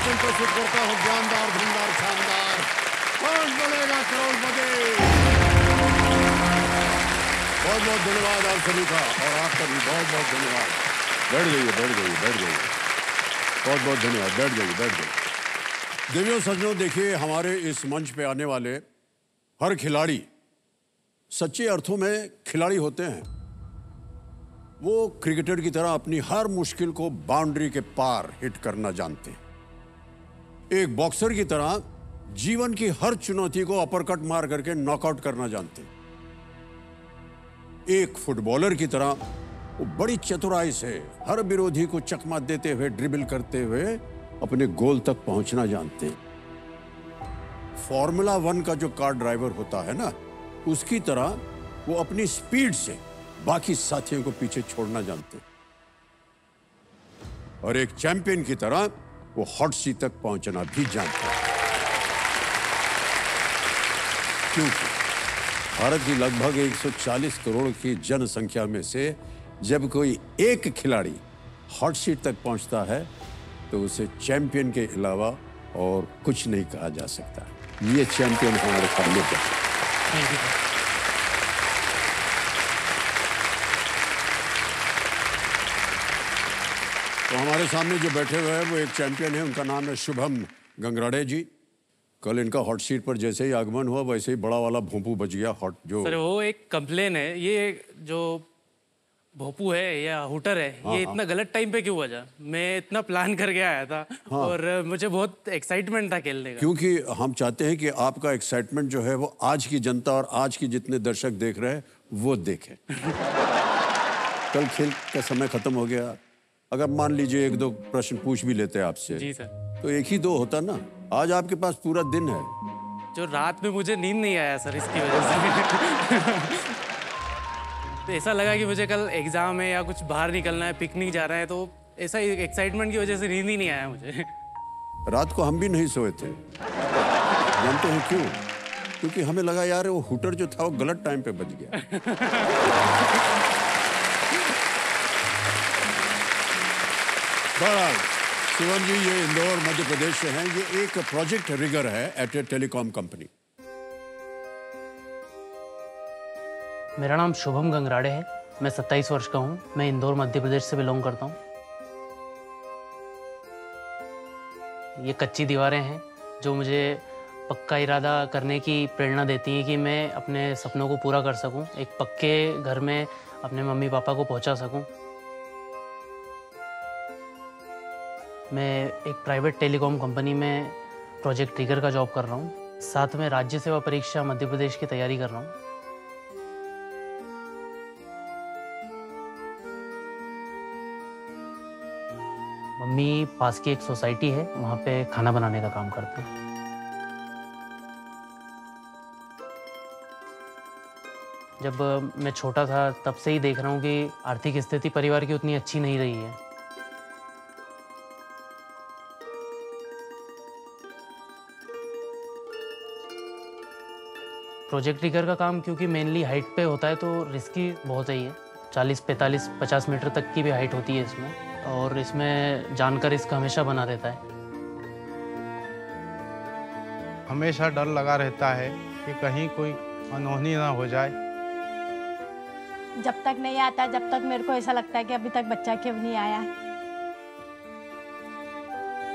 Team प्रस्तुत करता हूँ जानदार, धुनदार, शानदार। कौन बनेगा करोड़पति? बहुत बहुत धन्यवाद आप सभी का, और आपका भी बहुत बहुत धन्यवाद। बैठ जाइए। बहुत बहुत धन्यवाद। बैठ जाइए। देवियों सज्जनों, देखिए, हमारे इस मंच पे आने वाले हर खिलाड़ी सच्चे अर्थों में खिलाड़ी होते हैं। वो क्रिकेटर की तरह अपनी हर मुश्किल को बाउंड्री के पार हिट करना जानते हैं। एक बॉक्सर की तरह जीवन की हर चुनौती को अपरकट मार करके नॉकआउट करना जानते हैं। एक फुटबॉलर की तरह वो बड़ी चतुराई से हर विरोधी को चकमा देते हुए, ड्रिबल करते हुए अपने गोल तक पहुंचना जानते हैं। फॉर्मूला 1 का जो कार ड्राइवर होता है ना, उसकी तरह वो अपनी स्पीड से बाकी साथियों को पीछे छोड़ना जानते हैं। और एक चैंपियन की तरह वो हॉट सीट तक पहुंचना भी जानते हैं। क्योंकि भारत की लगभग 140 करोड़ की जनसंख्या में से जब कोई एक खिलाड़ी हॉट सीट तक पहुंचता है तो उसे चैंपियन के अलावा और कुछ नहीं कहा जा सकता। ये चैंपियन हमारे सामने है। तो हमारे सामने जो बैठे हुए हैं वो एक चैंपियन है। उनका नाम है शुभम गंगराड़े जी। कल इनका हॉट सीट पर जैसे ही आगमन हुआ वैसे ही बड़ा वाला भोंपू बच गया। हॉट जो सर, वो एक कंप्लेन है, ये जो भोंपू है या हुटर है, ये इतना गलत टाइम पे क्यों बजा? मैं इतना प्लान करके आया था। और मुझे बहुत एक्साइटमेंट था खेलने का। क्योंकि हम चाहते हैं कि आपका एक्साइटमेंट जो है वो आज की जनता और आज की जितने दर्शक देख रहे हैं वो देखें। कल खेल का समय खत्म हो गया। अगर मान लीजिए 1-2 प्रश्न पूछ भी लेते हैं आपसे, जी सर, तो 1 ही 2 होता ना। आज आपके पास पूरा दिन है। जो रात में मुझे नींद नहीं आया सर, इसकी वजह से। तो ऐसा लगा कि मुझे कल एग्जाम है या कुछ बाहर निकलना है, पिकनिक जा रहा है, तो ऐसा एक्साइटमेंट की वजह से नींद ही नहीं आया मुझे। रात को हम भी नहीं सोए थे। जानते हैं क्यों? क्योंकि हमें लगा यार वो हुटर जो था वो गलत टाइम पे बज गया। बहरहाल शिवम जी ये इंदौर मध्य प्रदेश से हैं। ये एक प्रोजेक्ट रिगर है एट ए टेलीकॉम कंपनी। मेरा नाम शुभम गंगराड़े है। मैं 27 वर्ष का हूँ। मैं इंदौर मध्य प्रदेश से बिलोंग करता हूँ। ये कच्ची दीवारें हैं जो मुझे पक्का इरादा करने की प्रेरणा देती हैं कि मैं अपने सपनों को पूरा कर सकूं, एक पक्के घर में अपने मम्मी पापा को पहुंचा सकूं। मैं एक प्राइवेट टेलीकॉम कंपनी में प्रोजेक्ट ट्रिगर का जॉब कर रहा हूँ। साथ में राज्य सेवा परीक्षा मध्य प्रदेश की तैयारी कर रहा हूँ। मम्मी पास की एक सोसाइटी है, वहाँ पे खाना बनाने का काम करते हैं। जब मैं छोटा था तब से ही देख रहा हूँ कि आर्थिक स्थिति परिवार की उतनी अच्छी नहीं रही है। प्रोजेक्ट ट्रिगर का काम क्योंकि मेनली हाइट पे होता है तो रिस्की बहुत ही है। 40, 45, 50 मीटर तक की भी हाइट होती है इसमें, और इसमें जान का रिस्क हमेशा बना रहता है। हमेशा डर लगा रहता है कि कहीं कोई अनहोनी ना हो जाए। जब तक नहीं आता, जब तक मेरे को ऐसा लगता है कि अभी तक बच्चा क्यों नहीं आया।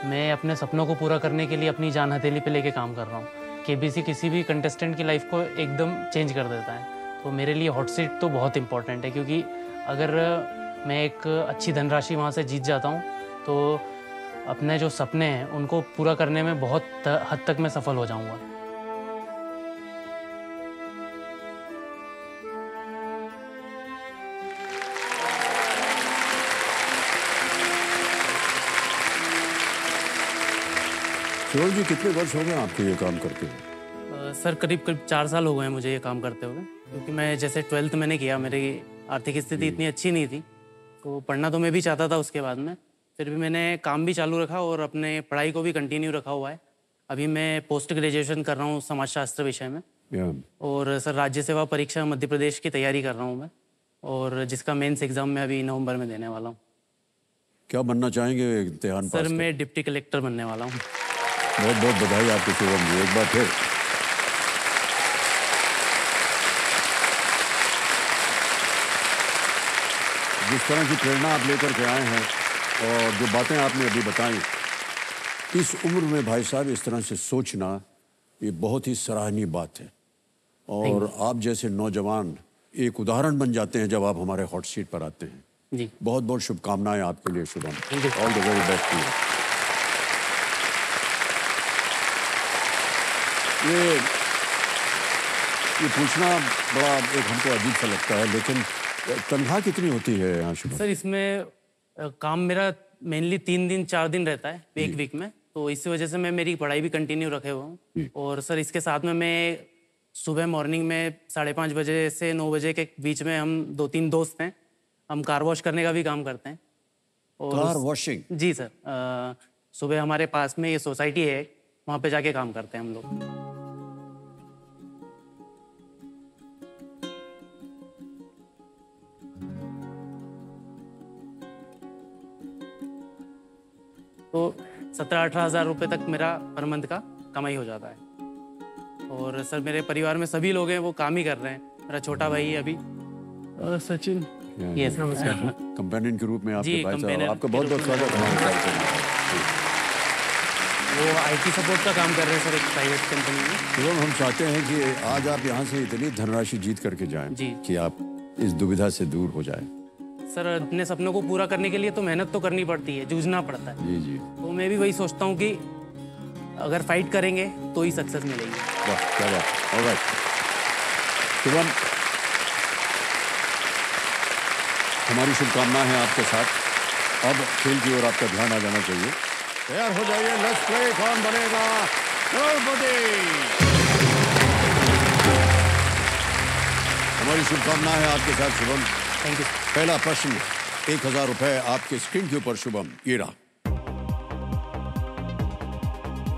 मैं अपने सपनों को पूरा करने के लिए अपनी जान हथेली पे लेके काम कर रहा हूँ। केबीसी किसी भी कंटेस्टेंट की लाइफ को एकदम चेंज कर देता है। तो मेरे लिए हॉट सीट तो बहुत इंपॉर्टेंट है, क्योंकि अगर मैं एक अच्छी धनराशि वहाँ से जीत जाता हूँ तो अपने जो सपने हैं उनको पूरा करने में बहुत हद तक मैं सफल हो जाऊँगा। शिवम जी कितने वर्ष हो गए आपको ये काम करते हुए? सर करीब 4 साल हो गए हैं मुझे ये काम करते हुए। क्योंकि मैं जैसे 12th मैंने किया, मेरी आर्थिक स्थिति इतनी अच्छी नहीं थी, तो पढ़ना तो मैं भी चाहता था उसके बाद में। फिर भी मैंने काम भी चालू रखा और अपने पढ़ाई को भी कंटिन्यू रखा हुआ है। अभी मैं पोस्ट ग्रेजुएशन कर रहा हूँ समाजशास्त्र विषय में। और सर राज्य सेवा परीक्षा मध्य प्रदेश की तैयारी कर रहा हूँ मैं, और जिसका मेंस एग्जाम मैं अभी नवंबर में देने वाला हूँ। क्या बनना चाहेंगे इम्तिहान सर पास मैं डिप्टी कलेक्टर बनने वाला हूँ। बहुत बहुत बधाई आपको शुभम जी, एक बार फिर। जिस तरह की प्रेरणा आप लेकर के आए हैं और जो बातें आपने अभी बताई, इस उम्र में भाई साहब इस तरह से सोचना ये बहुत ही सराहनीय बात है। और आप जैसे नौजवान एक उदाहरण बन जाते हैं जब आप हमारे हॉट सीट पर आते हैं। जी बहुत बहुत शुभकामनाएं आपके लिए Shubham, all the very best to you. ये पूछना बड़ा एक हमको अजीब सा लगता है, लेकिन तनख्वाह कितनी होती है यहाँ शुभम? सर इसमें काम मेरा मेनली 3 दिन 4 दिन रहता है एक वीक में, तो इसी वजह से मैं मेरी पढ़ाई भी कंटिन्यू रखे हुआ हूँ। और सर इसके साथ में मैं सुबह मॉर्निंग में 5:30 बजे से 9 बजे के बीच में हम 2-3 दोस्त हैं, हम कार वॉश करने का भी काम करते हैं। और कार वॉशिंग? जी सर, सुबह हमारे पास में ये सोसाइटी है, वहाँ पे जाके काम करते हैं हम लोग। तो 17-18 हज़ार रुपये तक मेरा पर मंथ का कमाई हो जाता है। और सर मेरे परिवार में सभी लोग हैं वो काम ही कर रहे हैं। मेरा छोटा भाई है अभी सचिन, ये नमस्कार, कंपेनियन के रूप में आपके जी, भाई साहब, companion आपका के बहुत बहुत रूप में। स्वागत है हमारे कार्यक्रम में। वो आईटी सपोर्ट का काम कर रहे हैं सर एक प्राइवेट कंपनी में। शुभम, हम चाहते हैं कि आज आप यहाँ से इतनी धनराशि जीत करके जाएं जी। कि आप इस दुविधा से दूर हो जाएं। सर अपने सपनों को पूरा करने के लिए तो मेहनत तो करनी पड़ती है, जूझना पड़ता है। जी जी, तो मैं भी वही सोचता हूँ कि अगर फाइट करेंगे तो ही सक्सेस मिलेगी। वाह क्या बात। ऑलराइट शुभम, हमारी शुभकामनाएं हैं आपके साथ। अब खेल की ओर आपका ध्यान आ जाना चाहिए। तैयार हो जाइए, लेट्स प्ले, कौन बनेगा करोड़पति। हमारी शुभकामनाएं हैं आपके साथ शुभम। Thank you. पहला प्रश्न 1000 रुपए आपके स्क्रीन के ऊपर शुभम, ये रहा।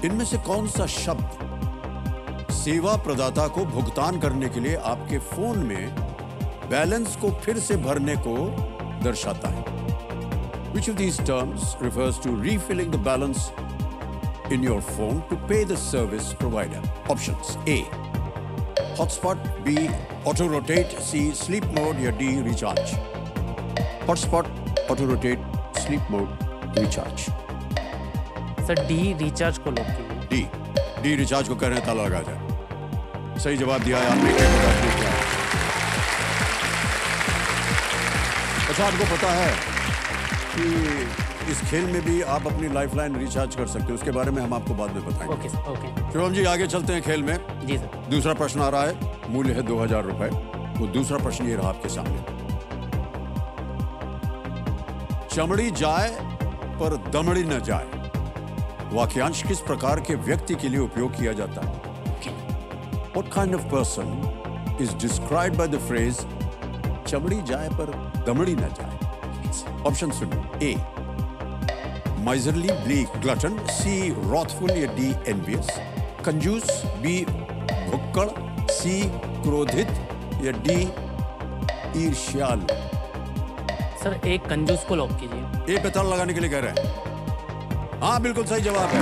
इनमें से कौन सा शब्द सेवा प्रदाता को भुगतान करने के लिए आपके फोन में बैलेंस को फिर से भरने को दर्शाता है? Which of these terms refers to refilling the balance in your phone to pay the service provider? Options: A, hotspot; B, auto rotate; C, sleep mode; या D, recharge. Hotspot, auto rotate, sleep mode, recharge. Sir D recharge को lock कीजिए। D recharge को कह रहे हैं, ताला लगा जाए। सही जवाब दिया है आपने। अच्छा, आपको पता है कि इस खेल में भी आप अपनी लाइफलाइन रिचार्ज कर सकते हो? उसके बारे में हम आपको बाद में बताएंगे। Okay sir, okay. Shubham ji, आगे चलते हैं खेल में। जी सर। दूसरा प्रश्न आ रहा है, मूल्य है 2000 रुपए। वो दूसरा प्रश्न ये रहा आपके सामने। चमड़ी जाए पर दमड़ी न जाए, वाक्यांश किस प्रकार के व्यक्ति के लिए उपयोग किया जाता है? What kind of person is described by the phrase चमड़ी जाए पर दमड़ी न जाए? ऑप्शन सुनो। A, miserly, bleak, glutton; C, wrathful; या D, envious. कंजूस; B, भुक्कड़; C, क्रोधित; या D, ईर्ष्यालु। सर एक कंजूस को लॉक कीजिए। ए पे ताला लगाने के लिए कह रहे हैं। हाँ, बिल्कुल सही जवाब है।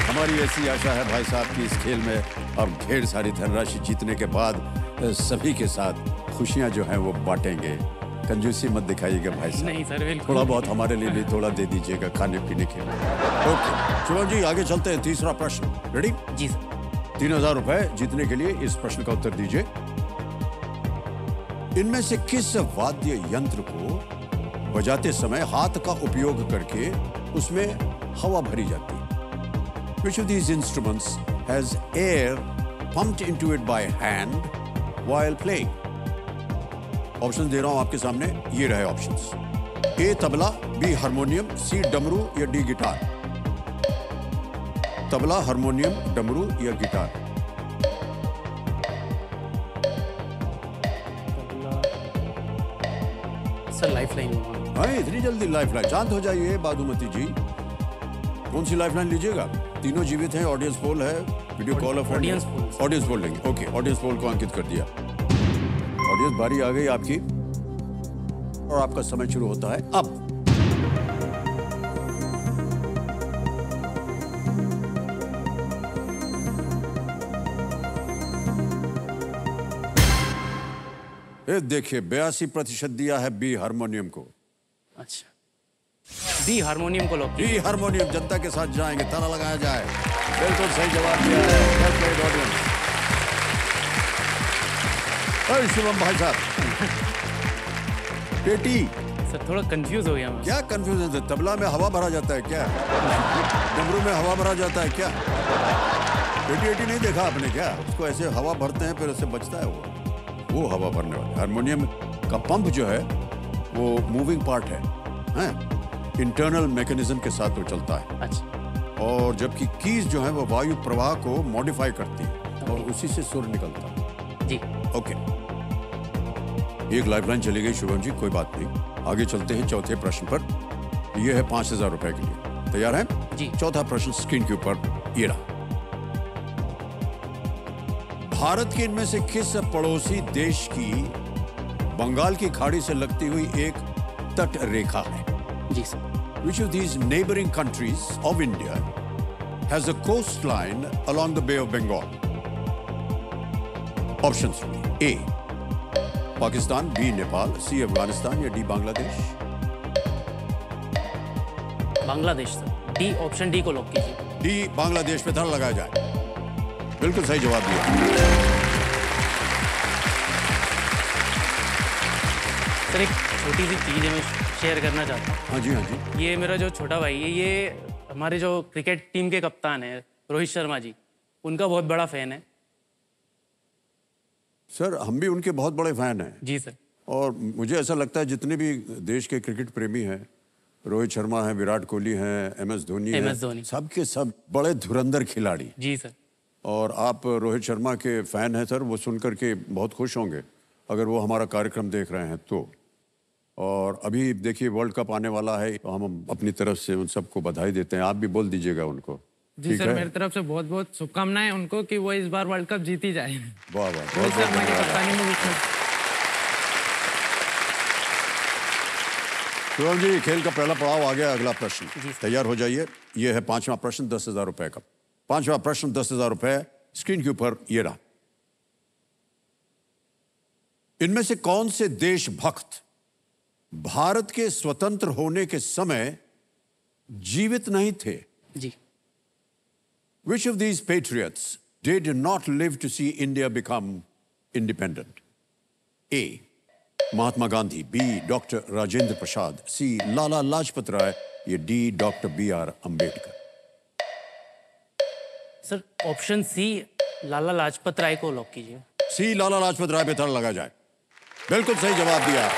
हमारी ऐसी आशा है भाई साहब कि इस खेल में अब ढेर सारी धनराशि जीतने के बाद सभी के साथ खुशियां जो हैं वो बांटेंगे। कंजूसी मत दिखाइएगा भाई साहब। नहीं सर, बिल्कुल। थोड़ा बहुत हमारे लिए भी थोड़ा दे दीजिएगा खाने पीने के लिए। ओके शुभम जी, आगे चलते हैं। तीसरा प्रश्न, रेडी? जी सर। 3000 रुपए जीतने के लिए इस प्रश्न का उत्तर दीजिए। इनमें से किस वाद्य यंत्र को बजाते समय हाथ का उपयोग करके उसमें हवा भरी जाती है? Which of these instruments has air pumped into it by hand while playing? Option दे रहा हूं आपके सामने, ये रहे options. A tabla, B harmonium, C damru या डी गिटार। तबला, हारमोनियम, डमरू या गिटार। Sir lifeline. हाँ, इतनी जल्दी लाइफलाइन? शांत हो जाइए बादुमती जी। कौन सी लाइफलाइन लीजिएगा? तीनों जीवित हैं, ऑडियंस पोल है, video call of audience poll. Audience poll लेंगे। ओके, ऑडियंस पोल को अंकित कर दिया। ऑडियंस, बारी आ गई आपकी और आपका समय शुरू होता है अब। ये देखिए 82% दिया है बी हारमोनियम को। अच्छा, बी हारमोनियम को लॉक बी हारमोनियम जनता के साथ जाएंगे, ताला लगाया जाए। बिल्कुल सही जवाब दिया है। Well played, audience। अरे शुभम भाई साहब, पेटी सर थोड़ा कंफ्यूज हो गया मैं। क्या कंफ्यूजन है? तबला में हवा भरा जाता है क्या? डमरू में हवा भरा जाता है क्या? पेटी एटी नहीं देखा आपने क्या? उसको ऐसे हवा भरते हैं फिर उससे बचता है वो हवा भरने वाला। हारमोनियम का पंप जो है वो मूविंग पार्ट है, इंटरनल मैकेनिज्म के साथ वो चलता है। अच्छा, और जबकि कीज जो है वो वायु प्रवाह को मॉडिफाई करती है और उसी से सुर निकलता है। जी ओके, एक लाइफलाइन चली गई शुभम जी, कोई बात नहीं। आगे चलते हैं चौथे प्रश्न पर। यह है 5000 रुपए के लिए। तैयार हैं? जी। चौथा प्रश्न स्क्रीन के ऊपर ये रहा। भारत के इनमें से किस पड़ोसी देश की बंगाल की खाड़ी से लगती हुई एक तट रेखा है? जी sir. Which of these neighboring countries of India has a coastline along the Bay of Bengal? Options: A. Pakistan, B. Nepal, C. Afghanistan या D. Bangladesh? Bangladesh sir, D, option D को लॉक कीजिए। D. बांग्लादेश पे धड़ लगाया जाए। बिल्कुल सही जवाब दिया। सर एक छोटी सी चीज़ है, मैं शेयर करना चाहता हूँ। हाँ जी, हाँ जी। ये मेरा जो छोटा भाई है, ये हमारे जो क्रिकेट टीम के कप्तान है रोहित शर्मा जी, उनका बहुत बड़ा फैन है। सर हम भी उनके बहुत बड़े फैन हैं। जी सर। और मुझे ऐसा लगता है जितने भी देश के क्रिकेट प्रेमी हैं, रोहित शर्मा हैं, विराट कोहली हैं, MS धोनी हैं, सब के सब बड़े धुरंधर खिलाड़ी। जी सर। और आप रोहित शर्मा के फैन हैं सर, वो सुनकर के बहुत खुश होंगे अगर वो हमारा कार्यक्रम देख रहे हैं तो। और अभी देखिए वर्ल्ड कप आने वाला है, तो हम अपनी तरफ से उन सबको बधाई देते हैं। आप भी बोल दीजिएगा उनको। जी सर, मेरी तरफ से बहुत बहुत शुभकामनाएं उनको कि वो इस बार वर्ल्ड कप जीती जाए। वाह वाह, रोहित शर्मा की कप्तानी में शिवम जी, खेल का पहला पड़ाव आ गया। अगला प्रश्न तैयार हो जाइए। यह है पांचवा प्रश्न 10,000 रुपए का। पांचवा प्रश्न 10,000 रुपए। स्क्रीन के ऊपर ये रहा। इनमें से कौन से देशभक्त भारत के स्वतंत्र होने के समय जीवित नहीं थे? जी। Which of these patriots did not live to see India become independent? A. Mahatma Gandhi, B. Doctor Rajendra Prasad, C. Lala Lajpat Rai या D. Doctor B.R. Ambedkar? Sir option C, Lala Lajpat Rai को लॉक कीजिए। C. लाला लाजपत राय पे ताला लगा जाए। बिल्कुल सही जवाब दिया।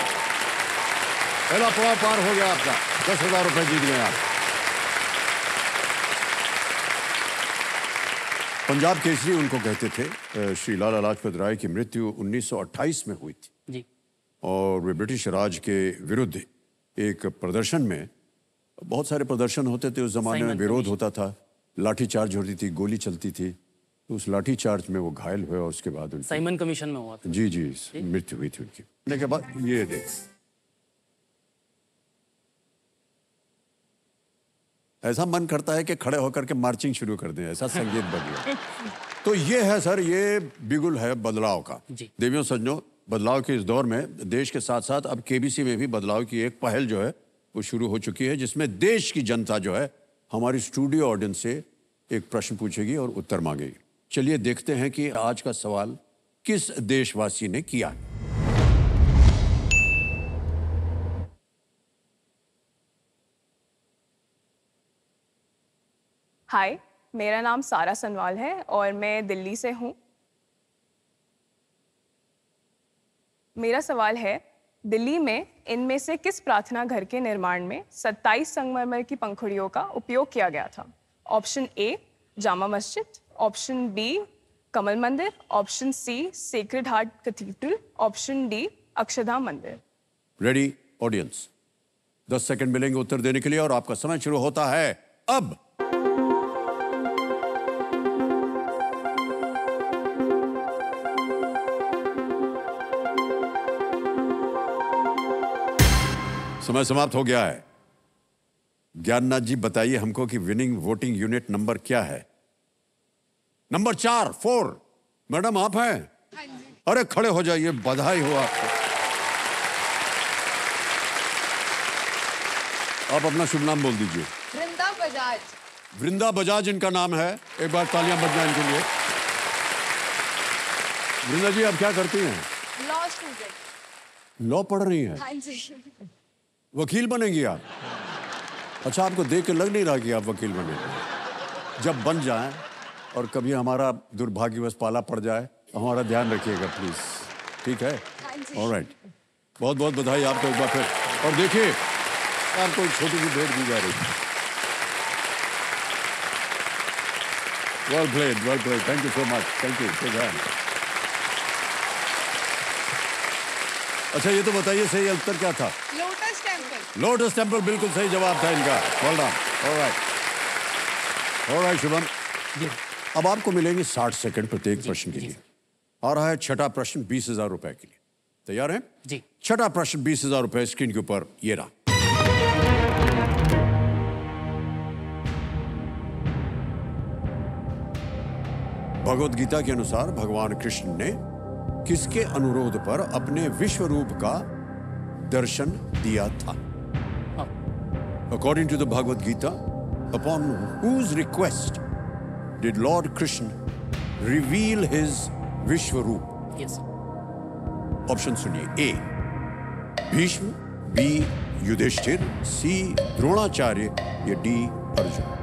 पहला पड़ाव पार हो गया आपका। 10,000 रुपए जीत गए आप। पंजाब केसरी उनको कहते थे। श्री लाला लाजपत राय की मृत्यु 1928 में हुई थी। जी। और वे ब्रिटिश राज के विरुद्ध एक प्रदर्शन में, बहुत सारे प्रदर्शन होते थे उस जमाने में, विरोध होता था, लाठीचार्ज होती थी, गोली चलती थी। तो उस लाठीचार्ज में वो घायल हुए और उसके बाद साइमन कमीशन में हुआ था। जी जी मृत्यु हुई थी उनकी। के बाद ये देख, ऐसा मन करता है कि खड़े होकर के मार्चिंग शुरू कर दें, ऐसा संगीत बन गया। तो ये है सर, ये बिगुल है बदलाव का। देवियों सज्जनों, बदलाव के इस दौर में देश के साथ साथ अब केबीसी में भी बदलाव की एक पहल जो है वो शुरू हो चुकी है, जिसमें देश की जनता जो है हमारी स्टूडियो ऑडियंस से एक प्रश्न पूछेगी और उत्तर मांगेगी। चलिए देखते हैं कि आज का सवाल किस देशवासी ने किया। हाय, मेरा नाम सारा सनवाल है और मैं दिल्ली से हूँ। मेरा सवाल है, दिल्ली में इनमें से किस प्रार्थना घर के निर्माण में 27 संगमरमर की पंखुड़ियों का उपयोग किया गया था? Option A, Jama Masjid, option B, Kamal Mandir, option C, sacred heart cathedral, option D, Akshardham Mandir. Ready audience, 10 second मिलेंगे उत्तर देने के लिए और आपका समय शुरू होता है अब। समय समाप्त हो गया है। ज्ञाननाथ जी बताइए हमको कि विनिंग वोटिंग यूनिट नंबर क्या है? नंबर 4 मैडम आप हैं? अरे खड़े हो जाइए, बधाई हो आपको। आप अपना शुभ नाम बोल दीजिए। वृंदा बजाज। वृंदा बजाज इनका नाम है। एक बार तालियां बज जाएं इनके लिए। वृंदा जी आप क्या करती हैं? Law student. लॉ पढ़ रही हैं? हाँ जी। वकील बनेंगी आप? अच्छा, आपको देख के लग नहीं रहा कि आप वकील बनेंगे। जब बन जाएं और कभी हमारा दुर्भाग्यवश पाला पड़ जाए तो हमारा ध्यान रखिएगा प्लीज, ठीक है? ऑलराइट, बहुत बहुत बधाई आपको एक बार फिर। और देखिए आपको एक छोटी सी भेंट दी जा रही है। Well played, thank you so much, thank you. अच्छा ये तो बताइए सही उत्तर क्या था? Lotus temple. लोटस टेम्पल बिल्कुल सही जवाब था इनका। Well done. ऑलराइट शुभम, अब आपको मिलेंगे 60 सेकंड प्रत्येक प्रश्न के लिए। आ रहा है छठा प्रश्न 20,000 रुपए के लिए। तैयार हैं? जी। छठा प्रश्न 20,000 रुपए स्क्रीन के ऊपर ये रहा। भगवत गीता के अनुसार भगवान कृष्ण ने किसके अनुरोध पर अपने विश्व रूप का दर्शन दिया था? According to the Bhagavad Gita, upon whose request did Lord Krishna reveal his Vishwaroop? Yes. Option सुनिए। ए भीष्म, बी युधिष्ठिर, सी द्रोणाचार्य या डी अर्जुन।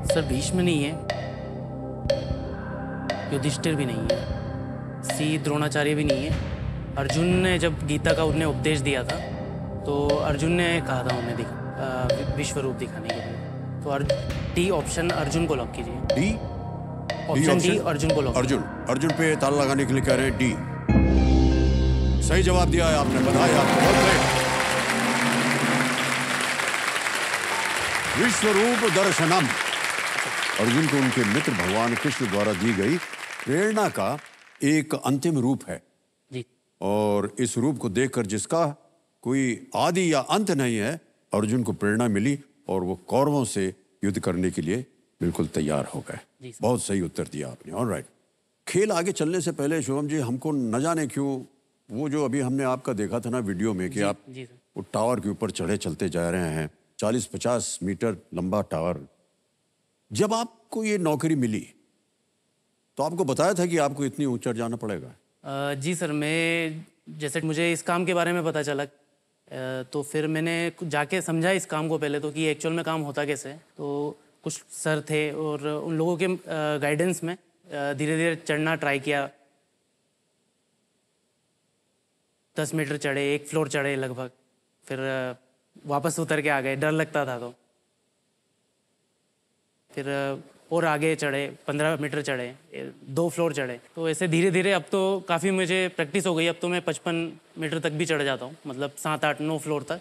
सर भीष्म नहीं है, युधिष्ठिर भी नहीं है, सी द्रोणाचार्य भी नहीं है। अर्जुन ने जब गीता का उन्हें उपदेश दिया था तो अर्जुन ने कहा था उन्हें विश्व रूप दिखाने के लिए। तो डी ऑप्शन अर्जुन को लॉक कीजिए। डी ऑप्शन डी अर्जुन को लॉक। अर्जुन पे ताला लगाने के लिए कह रहे हैं डी। सही जवाब दिया है आपने, बधाई आपको। विश्वरूप दर्शनम अर्जुन को उनके मित्र भगवान कृष्ण द्वारा दी गई प्रेरणा का एक अंतिम रूप है जी। और इस रूप को देखकर जिसका कोई आदि या अंत नहीं है, अर्जुन को प्रेरणा मिली और वो कौरवों से युद्ध करने के लिए बिल्कुल तैयार हो गए। बहुत सही उत्तर दिया आपने। ऑलराइट, खेल आगे चलने से पहले शुभम जी हमको न जाने क्यों वो जो अभी हमने आपका देखा था ना वीडियो में कि आप वो टावर के ऊपर चढ़े चलते जा रहे हैं, 40-50 मीटर लंबा टावर। जब आपको ये नौकरी मिली तो आपको बताया था कि आपको इतनी ऊंचा जाना पड़ेगा? जी सर, मैं जैसे मुझे इस काम के बारे में पता चला तो फिर मैंने जाके समझा इस काम को पहले तो कि एक्चुअल में काम होता कैसे है। तो कुछ सर थे और उन लोगों के गाइडेंस में धीरे धीरे चढ़ना ट्राई किया। 10 मीटर चढ़े, 1 फ्लोर चढ़े लगभग, फिर वापस उतर के आ गए। डर लगता था तो फिर और आगे चढ़े, 15 मीटर चढ़े, 2 फ्लोर चढ़े। तो ऐसे धीरे धीरे अब तो काफ़ी मुझे प्रैक्टिस हो गई। अब तो मैं 55 मीटर तक भी चढ़ जाता हूँ, मतलब 7, 8, 9 फ्लोर तक।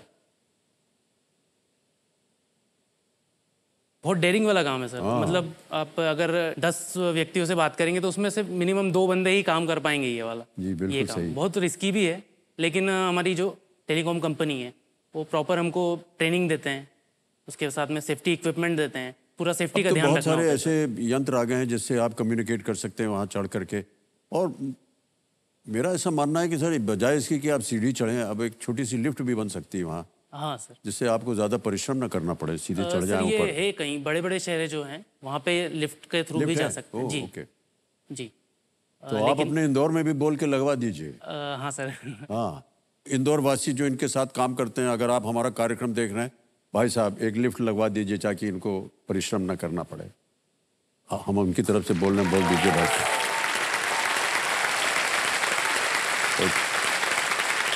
बहुत डेयरिंग वाला काम है सर। मतलब आप अगर 10 व्यक्तियों से बात करेंगे तो उसमें से मिनिमम 2 बंदे ही काम कर पाएंगे ये वाला। जी बिल्कुल ये काम सही। बहुत रिस्की भी है, लेकिन हमारी जो टेलीकॉम कंपनी है वो प्रॉपर हमको ट्रेनिंग देते हैं, उसके साथ में सेफ्टी इक्विपमेंट देते हैं, पूरा सेफ्टी का ध्यान रखना। बहुत सारे ऐसे यंत्र आ गए हैं जिससे आप कम्युनिकेट कर सकते हैं वहाँ चढ़ करके। और मेरा ऐसा मानना है कि सर बजाय इसकी कि आप सीढ़ी चढ़ें, अब एक छोटी सी लिफ्ट भी बन सकती है वहाँ। हाँ सर, जिससे आपको ज़्यादा परिश्रम न करना पड़े, सीधे चढ़ जाए ऊपर। ये है कहीं बड़े बड़े शहर जो हैं वहाँ पे लिफ्ट के थ्रू भी जा सकते हैं। जी ओके। जी। तो आप अपने इंदौर में भी बोल के लगवा दीजिए। हाँ सर। हाँ, इंदौर वासी जो इनके साथ काम करते हैं, अगर आप हमारा कार्यक्रम देख रहे हैं, भाई साहब एक लिफ्ट लगवा दीजिए ताकि इनको परिश्रम न करना पड़े। हाँ, हम उनकी तरफ से बोल दीजिए भाई साहब।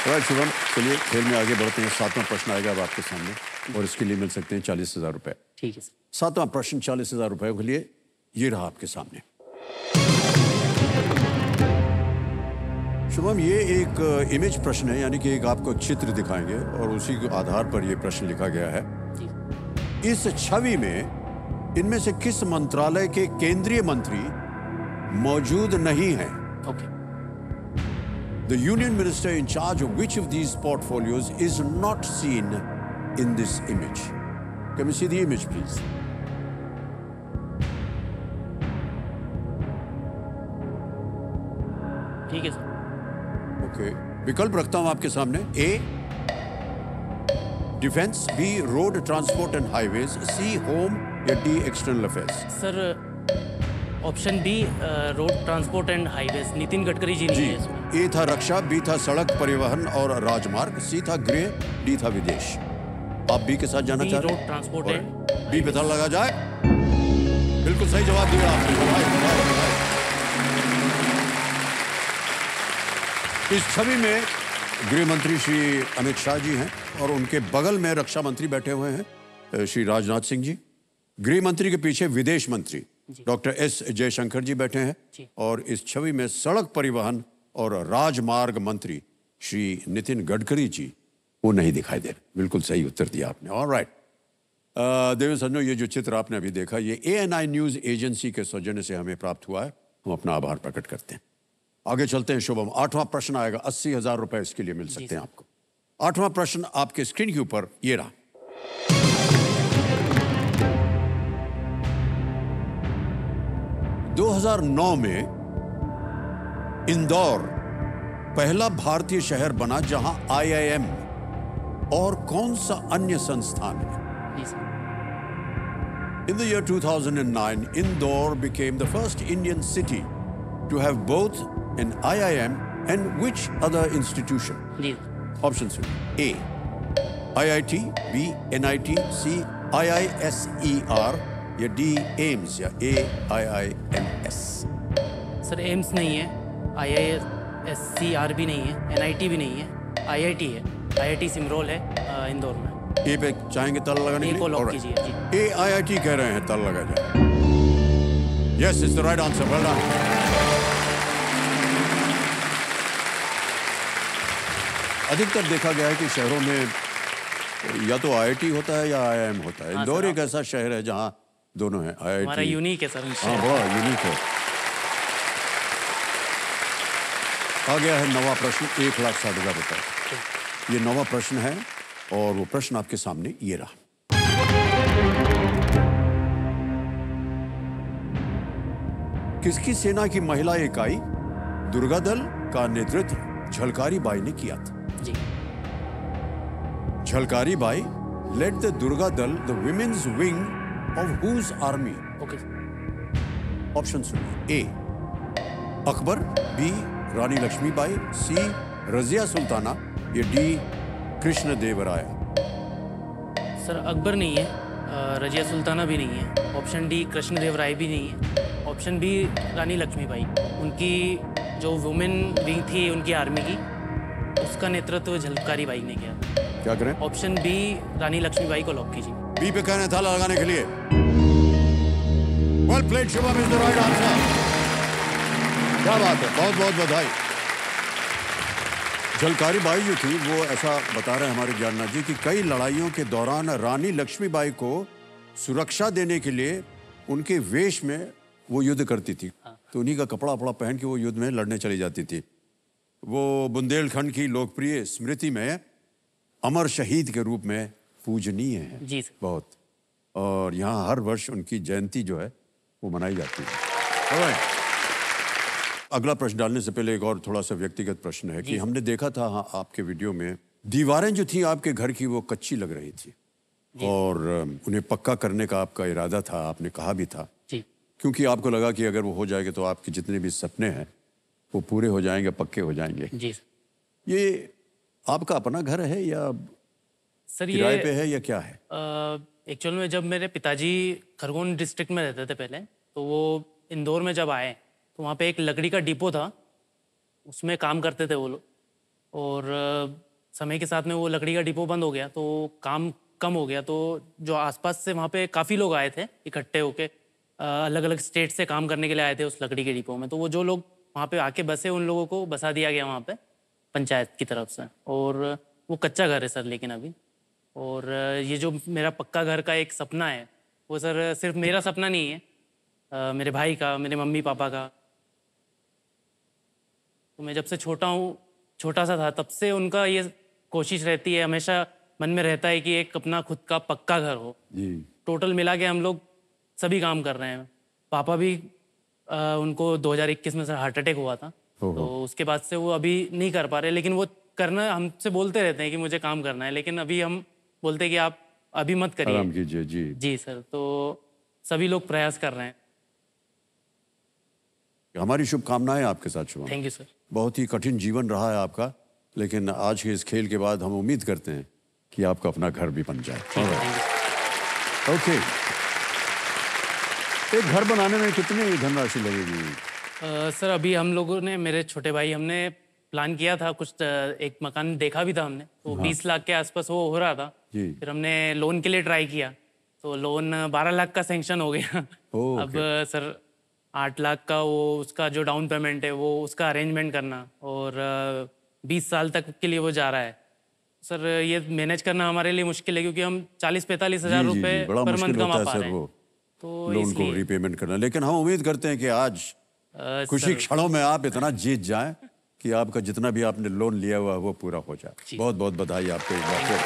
शुभम, चलिए खेल में आगे बढ़ते हैं। 7वां प्रश्न आएगा अब आपके सामने और इसके लिए मिल सकते हैं 40,000 रुपए। ठीक है सर। 7वां प्रश्न 40,000 रुपए के लिए ये रहा आपके सामने। शुभम, ये एक इमेज प्रश्न है, यानी कि एक आपको चित्र दिखाएंगे और उसी के आधार पर ये प्रश्न लिखा गया है। इस छवि में इनमें से किस मंत्रालय के केंद्रीय मंत्री मौजूद नहीं हैं? Okay. The union minister in charge of which of these portfolios is not seen in this image? Can we see the image, please? ठीक है सर। ओके, विकल्प रखता हूं आपके सामने। A defence, B road transport and highways, C home या D external affairs. Sir option B road transport and highways, Nitin Gadkari ji नहीं है इसमें। ए था रक्षा, बी था सड़क परिवहन और राजमार्ग, सी था गृह, डी था विदेश। आप बी के साथ जाना चाह रहे हैं? रोड ट्रांसपोर्ट एंड बी पे था लगा जाए। बिल्कुल सही जवाब दिया आपने। बधाई, बधाई, बधाई। इस छवि में गृह मंत्री श्री अमित शाह जी हैं और उनके बगल में रक्षा मंत्री बैठे हुए हैं श्री राजनाथ सिंह जी। गृह मंत्री के पीछे विदेश मंत्री डॉक्टर एस जयशंकर जी बैठे हैं और इस छवि में सड़क परिवहन और राजमार्ग मंत्री श्री नितिन गडकरी जी वो नहीं दिखाई दे रहे। बिल्कुल सही उत्तर दिया आपने। ऑलराइट देवेंद्र सज्जनों, ये जो चित्र आपने अभी देखा ये ANI न्यूज एजेंसी के सौजन्य से हमें प्राप्त हुआ है। हम अपना आभार प्रकट करते हैं। आगे चलते हैं शुभम। 8वां प्रश्न आएगा, 80,000 रुपए इसके लिए मिल सकते हैं आपको। 8वां प्रश्न आपके स्क्रीन के ऊपर ये रहा। 2009 में इंदौर पहला भारतीय शहर बना जहां IIM और कौन सा अन्य संस्थान है? In the year 2009, Indore became the first Indian city to have both an IIM and which other institution? Options: A, IIT, B, NIT, C, IISER या D, AIMS या AIIMS। सर एम्स नहीं है, IISCR भी नहीं है, NIT भी नहीं है, IIT है। IIT सिमरोल है इंदौर में। ए पे चाहेंगे ताला लगाने के लिए? लॉक कीजिए जी। ए IIT कह रहे हैं, ताला लगा जाए। Yes, it's the right answer. Well done. अधिकतर देखा गया है कि शहरों में या तो IIT होता है या IIM होता है। इंदौर एक ऐसा शहर है जहां दोनों है। IIT हमारा यूनिक है सर। हाँ, बड़ा यूनिक है। आ गया है 9वां प्रश्न, 1,60,000 रुपए। ये 9वां प्रश्न है और वो प्रश्न आपके सामने ये रहा। किसकी सेना की महिला इकाई दुर्गा दल का नेतृत्व झलकारी बाई ने किया था? जी। Jhalkari Bai led the Durga Dal, the women's wing of whose army? Okay. Option सुनिए। A, Akbar, B, Rani Lakshmibai, C, Razia Sultana या D, कृष्ण देवराया। सर अकबर नहीं है, रजिया सुल्ताना भी नहीं है, ऑप्शन डी कृष्ण देव राय भी नहीं है, ऑप्शन बी रानी लक्ष्मीबाई। उनकी जो वुमेन विंग थी उनकी आर्मी की, उसका नेतृत्व झलकारी बाई ने किया। क्या करें? ऑप्शन बी रानी लक्ष्मीबाई को लॉक कीजिए। बी पे कहने था लगाने के लिए। Well played Shubham, is the right answer. क्या बात है, बहुत बहुत बधाई। झलकारी बाई जो थी वो ऐसा बता रहे हैं हमारे ज्ञाननाथ जी कि कई लड़ाइयों के दौरान रानी लक्ष्मीबाई को सुरक्षा देने के लिए उनके वेश में वो युद्ध करती थी। तो उन्हीं का कपड़ा वपड़ा पहन के वो युद्ध में लड़ने चली जाती थी। वो बुंदेलखंड की लोकप्रिय स्मृति में अमर शहीद के रूप में पूजनीय है। जी सर। बहुत। और यहाँ हर वर्ष उनकी जयंती जो है वो मनाई जाती है। Alright. अगला प्रश्न डालने से पहले एक और थोड़ा सा व्यक्तिगत प्रश्न है कि हमने देखा था आपके वीडियो में दीवारें जो थी आपके घर की वो कच्ची लग रही थी और उन्हें पक्का करने का आपका इरादा था, आपने कहा भी था। जी। क्योंकि आपको लगा कि अगर वो हो जाएगा तो आपके जितने भी सपने हैं वो पूरे हो जाएंगे, पक्के हो जाएंगे। जी। ये आपका अपना घर है या सर किराए पे है या क्या है? एक्चुअल में जब मेरे पिताजी खरगोन डिस्ट्रिक्ट में रहते थे पहले, तो वो इंदौर में जब आए तो वहाँ पे एक लकड़ी का डिपो था, उसमें काम करते थे वो लोग। और समय के साथ में वो लकड़ी का डिपो बंद हो गया तो काम कम हो गया। तो जो आसपास से वहाँ पे काफ़ी लोग आए थे इकट्ठे होके, अलग अलग स्टेट से काम करने के लिए आए थे उस लकड़ी के डिपो में। तो वो जो लोग वहाँ पे आके बसे उन लोगों को बसा दिया गया वहाँ पे पंचायत की तरफ से। और वो कच्चा घर है सर लेकिन अभी। और ये जो मेरा पक्का घर का एक सपना है वो सर सिर्फ मेरा सपना नहीं है, मेरे भाई का, मेरे मम्मी पापा का। तो मैं जब से छोटा हूँ छोटा सा था तब से उनका ये कोशिश रहती है, हमेशा मन में रहता है कि एक अपना खुद का पक्का घर हो। जी। टोटल मिला के हम लोग सभी काम कर रहे हैं। पापा भी उनको 2021 में सर हार्ट अटैक हुआ था, तो उसके बाद से वो अभी नहीं कर पा रहे, लेकिन वो करना हमसे बोलते रहते हैं कि मुझे काम करना है, लेकिन अभी हम बोलते हैं कि आप अभी मत करिए, आराम कीजिए। जी जी सर। तो सभी लोग प्रयास कर रहे हैं। हमारी शुभकामनाएं आपके साथ शुभम। Thank you sir. बहुत ही कठिन जीवन रहा है आपका, लेकिन आज के इस खेल के बाद हम उम्मीद करते हैं कि आपका अपना घर भी बन जाए। ओके, एक घर बनाने में कितनी धनराशि लगेगी? सर अभी हम लोगों ने, मेरे छोटे भाई, हमने प्लान किया था कुछ, एक मकान देखा भी था हमने, तो 20 लाख के आसपास वो हो रहा था। फिर हमने लोन के लिए ट्राई किया, तो लोन 12 लाख का सैंक्शन हो गया। अब सर 8 लाख का वो उसका जो डाउन पेमेंट है वो उसका अरेंजमेंट करना, और 20 साल तक के लिए वो जा रहा है। सर ये मैनेज करना हमारे लिए मुश्किल है, क्योंकि हम 40-45 हज़ार रुपए पर मंथ कमा पा रहे हैं, तो लोन को रीपेमेंट करना। लेकिन हम उम्मीद करते हैं कि आज कुछ ही क्षणों में आप इतना जीत जाएं कि आपका जितना भी आपने लोन लिया हुआ वो पूरा हो जाए। बहुत बहुत बधाई आपको एक बार फिर।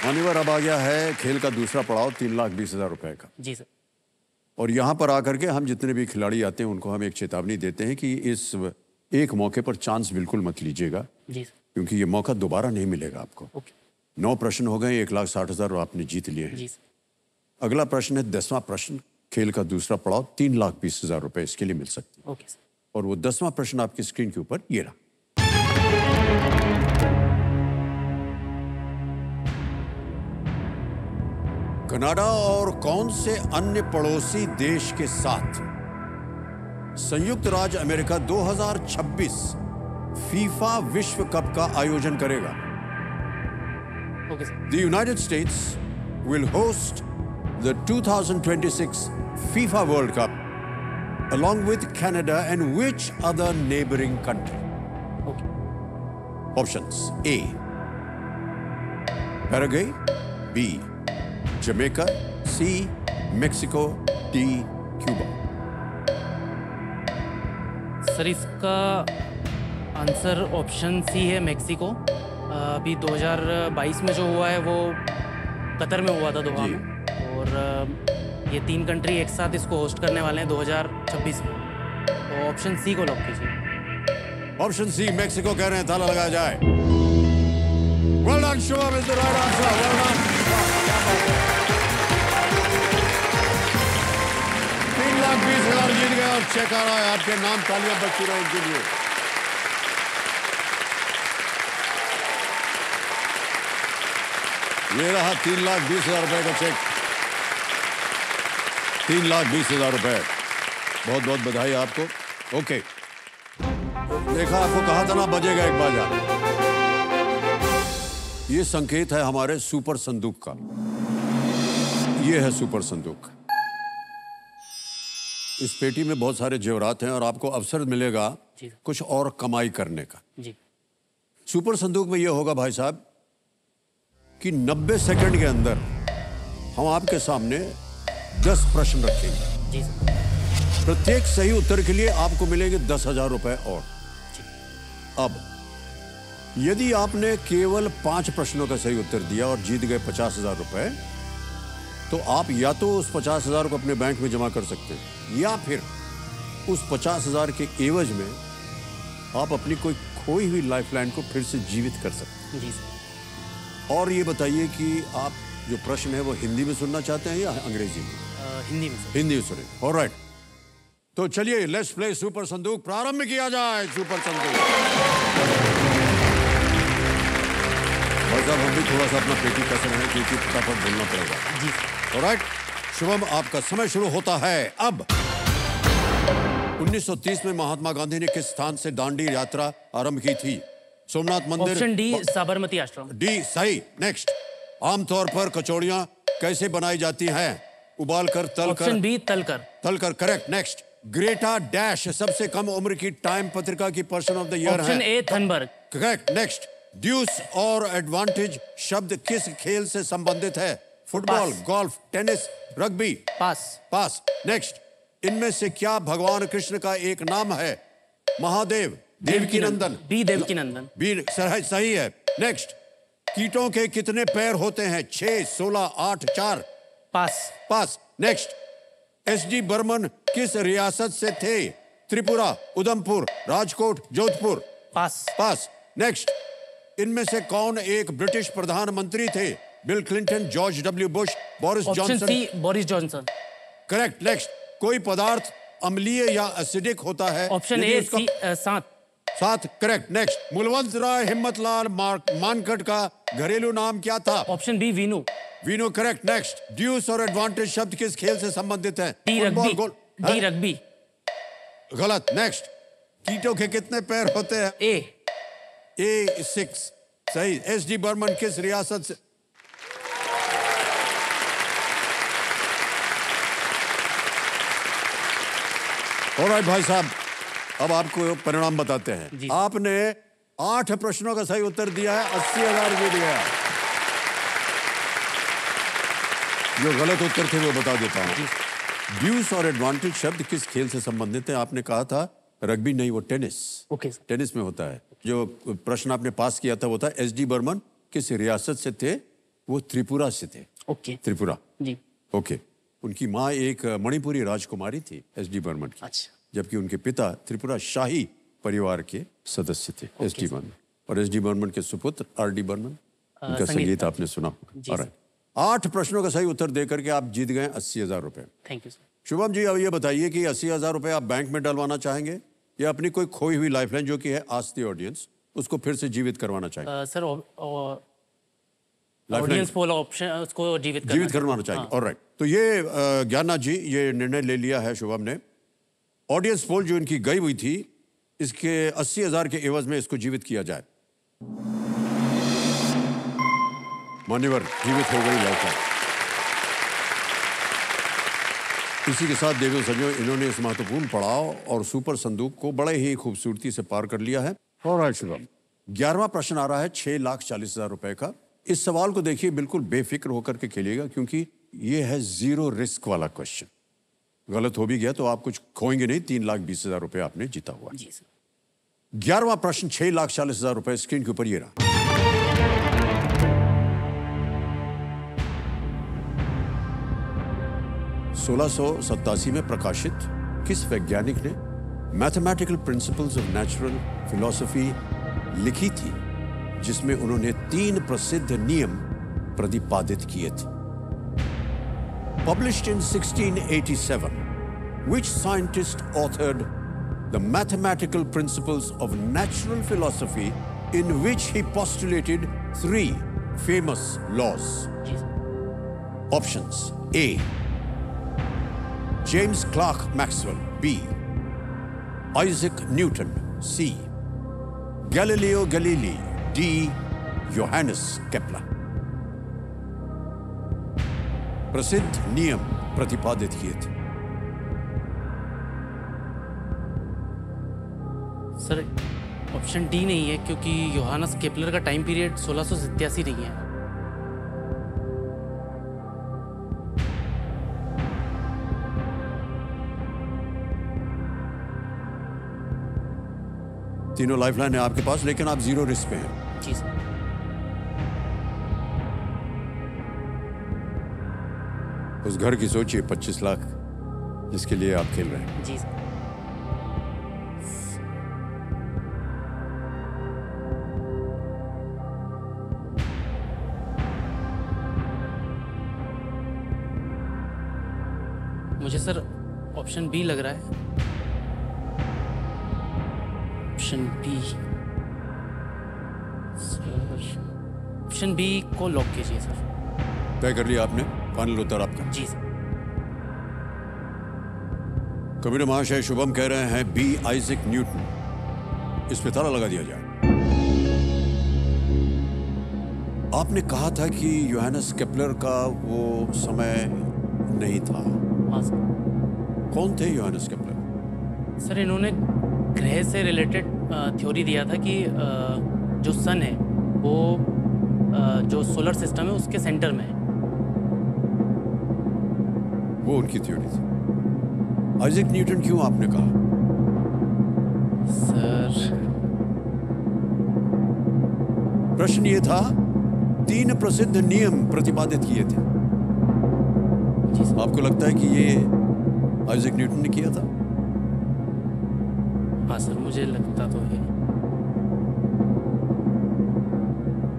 मान्यवर, अब आ गया है खेल का दूसरा पड़ाव, 3,20,000 रुपए का। जी सर। और यहाँ पर आकर के हम जितने भी खिलाड़ी आते हैं उनको हम एक चेतावनी देते हैं कि इस एक मौके पर चांस बिल्कुल मत लीजिएगा, जी सर, क्योंकि ये मौका दोबारा नहीं मिलेगा आपको। 9 प्रश्न हो गए, 1,60,000 आपने जीत लिए हैं। जी सर। अगला प्रश्न है 10वां प्रश्न, खेल का दूसरा पड़ाव, 3,20,000 रुपए इसके लिए मिल सकते हैं। Okay sir. और वो 10वां प्रश्न आपकी स्क्रीन के ऊपर ये रहा। कनाडा और कौन से अन्य पड़ोसी देश के साथ संयुक्त राज्य अमेरिका 2026 फीफा विश्व कप का आयोजन करेगा? Okay sir. The United States will host the 2026 FIFA World Cup along with Canada and which other neighboring country? Okay. Options: A, Paraguay, B, Jamaica, C, Mexico, D, Cuba. Sir इसका answer option C है, Mexico. अभी 2022 में जो हुआ है वो Qatar में हुआ था, दोहा में, और ये 3 कंट्री एक साथ इसको होस्ट करने वाले हैं 2026 में। तो ऑप्शन सी को लॉक कीजिए। ऑप्शन सी मेक्सिको कह रहे हैं, ताला लगाया जाए। Well done, Shubham is the right answer. Well done. 3,20,000 जीत गए और चेक आ रहा है आपके नाम। तालियां बजती रहो उनके लिए। ये रहा 3,20,000 रुपए का चेक। 3,20,000 रुपए। बहुत बहुत बधाई आपको। ओके, देखा, आपको कहा था ना बजेगा एक बाजा। ये संकेत है हमारे सुपर संदूक का। ये है सुपर संदूक। इस पेटी में बहुत सारे जेवरात हैं और आपको अवसर मिलेगा कुछ और कमाई करने का। जी। सुपर संदूक में ये होगा भाई साहब कि 90 सेकंड के अंदर हम आपके सामने 10 प्रश्न रखेंगे। जी सर। प्रत्येक सही उत्तर के लिए आपको मिलेंगे 10,000 रुपए और। अब यदि आपने केवल 5 प्रश्नों का सही उत्तर दिया और जीत गए 50,000 रुपए, तो आप या तो उस 50,000 को अपने बैंक में जमा कर सकते हैं, या फिर उस 50,000 के एवज में आप अपनी कोई खोई हुई लाइफलाइन को फिर से जीवित कर सकते हैं। जी सर। और ये बताइए कि आप जो प्रश्न है वो हिंदी में सुनना चाहते हैं या अंग्रेजी में? हिंदी में सर। हिंदी में सुने। ऑलराइट, तो चलिए लेट्स प्ले सुपर संदूक। प्रारंभ किया जाए सुपर संदूक। साहब, हम भी थोड़ा सा अपना पेटी कस रहे हैं क्योंकि फटाफट बोलना पड़ेगा। जी। ऑलराइट, शुभम आपका समय शुरू होता है अब। 1930 में महात्मा गांधी ने किस स्थान से दांडी यात्रा आरंभ की थी? सोमनाथ मंदिर। ऑप्शन डी, साबरमती आश्रम। डी सही। नेक्स्ट, आमतौर पर कचौड़ियां कैसे बनाई जाती हैं? उबालकर, तलकर। ऑप्शन बी, तलकर। तलकर करेक्ट। नेक्स्ट, ग्रेटा डैश सबसे कम उम्र की टाइम पत्रिका की पर्सन ऑफ द ईयर है? Option A, Thunberg. Correct. Next, deuce और एडवांटेज शब्द किस खेल से संबंधित है? Football, golf, tennis, rugby? Pass. Pass. Next, इनमें से क्या भगवान कृष्ण का एक नाम है? महादेव, देवकी नंदन। बी देवकी नंदन। बी सही है। नेक्स्ट, कीटों के कितने पैर होते हैं? 6, 16, 8, 4। पास। नेक्स्ट, एसडी बर्मन किस रियासत से थे? त्रिपुरा, उधमपुर, राजकोट, जोधपुर। पास। नेक्स्ट, इनमें से कौन एक ब्रिटिश प्रधानमंत्री थे? Bill Clinton, George W Bush, Boris Johnson. Option C, Boris Johnson. Correct. Next, कोई पदार्थ अम्लीय या एसिडिक होता है? ऑप्शन ए, सात। करेक्ट। नेक्स्ट, मुलवंत राय हिम्मतलाल मानकट का घरेलू नाम क्या था? Option B, Vinoo. Correct. Next, deuce और एडवांटेज शब्द किस खेल से संबंधित है? D rugby. गलत। नेक्स्ट, कीटों के कितने पैर होते हैं? ए 6। सही। एसडी बर्मन किस रियासत से? ऑलराइट भाई साहब, अब आपको परिणाम बताते हैं। आपने 8 प्रश्नों का सही उत्तर दिया है, 80,000 रुपये दिया है। जो गलत उत्तर थे वो बता देता हूं। ड्यूस और एडवांटेज शब्द किस खेल से संबंधित है? आपने कहा था रग्बी, नहीं, वो टेनिस। ओके। टेनिस में होता है। जो प्रश्न आपने पास किया था वो था एसडी बर्मन किस रियासत से थे? वो त्रिपुरा से थे। ओके। त्रिपुरा जी। ओके। उनकी माँ एक मणिपुरी राजकुमारी थी, एसडी बर्मन की। अच्छा। जबकि उनके पिता त्रिपुरा शाही परिवार के सदस्य थे, एसडी बर्मन। और एसडी बर्मन के सुपुत्र आरडी बर्मन, उनका संगीत आपने सुना। और 8 प्रश्नों का सही उत्तर देकर के आप जीत गए 80,000 रुपए। Thank you sir. Shubham ji, अब ये बताइए कि 80,000 रुपए आप बैंक में डलवाना चाहेंगे या अपनी कोई खोई हुई लाइफलाइन जो कि है आस्क द ऑडियंस, उसको फिर से जीवित करवाना चाहेंगे? सर, ऑडियंस पोल ऑप्शन उसको जीवित करवाना चाहेंगे। ऑलराइट। तो ये ज्ञाननाथ जी, ये निर्णय ले लिया है शुभम ने। ऑडियंस पोल जो इनकी गई हुई थी, इसके 80,000 के एवज में इसको जीवित किया जाए। मान्यवर, जीवित हो गई लाइफलाइन। इसी के साथ देवियों सज्जनों, इन्होंने इस महत्वपूर्ण पड़ाव और सुपर संदूक को बड़े ही खूबसूरती से पार कर लिया है। ऑलराइट शुभम, 11वां प्रश्न आ रहा है 6,40,000 रुपए का। इस सवाल को देखिए, बिल्कुल बेफिक्र होकर के खेलिएगा, क्योंकि ये है 0 रिस्क वाला क्वेश्चन। गलत हो भी गया तो आप कुछ खोएंगे नहीं। 3,20,000 रुपए आपने जीता हुआ। जी सर। 11वां प्रश्न 6,40,000 रुपए स्क्रीन के ऊपर ये रहा। 1687 में प्रकाशित किस वैज्ञानिक ने mathematical principles of natural philosophy लिखी थी, जिसमें उन्होंने 3 प्रसिद्ध नियम प्रतिपादित किए थे? Published in 1687, which scientist authored the mathematical principles of natural philosophy, in which he postulated 3 famous laws? Options: A, James Clerk Maxwell; B, Isaac Newton; C, Galileo Galilei; D, Johannes Kepler। प्रसिद्ध नियम प्रतिपादित किए थे। Sir, option D नहीं है, क्योंकि योहानस Kepler का time period 1687 नहीं है। तीनों लाइफलाइन है आपके पास, लेकिन आप 0 रिस्क पे हैं। जी सर। उस घर की सोचिए, 25 लाख, जिसके लिए आप खेल रहे हैं। जी सर। मुझे सर ऑप्शन बी लग रहा है। ऑप्शन बी, ऑप्शन बी को लॉक कीजिए सर। तय कर लिया आपने? फाइनल उत्तर आपका? जी सर। कबीर महाशय शुभम कह रहे हैं बी, आइजैक न्यूटन। इस पे ताला लगा दिया जाए। आपने कहा था कि योहानस केपलर का वो समय नहीं था। हाँ सर। कौन थे योहानस केपलर? सर, इन्होंने ग्रह से रिलेटेड थ्योरी दिया था कि जो सन है वो जो सोलर सिस्टम है उसके सेंटर में है। वो उनकी थ्योरी थी। आइजैक न्यूटन क्यों आपने कहा? सर प्रश्न ये था, 3 प्रसिद्ध नियम प्रतिपादित किए थे। आपको लगता है कि ये आइजैक न्यूटन ने किया था? हाँ सर, मुझे लगता तो है।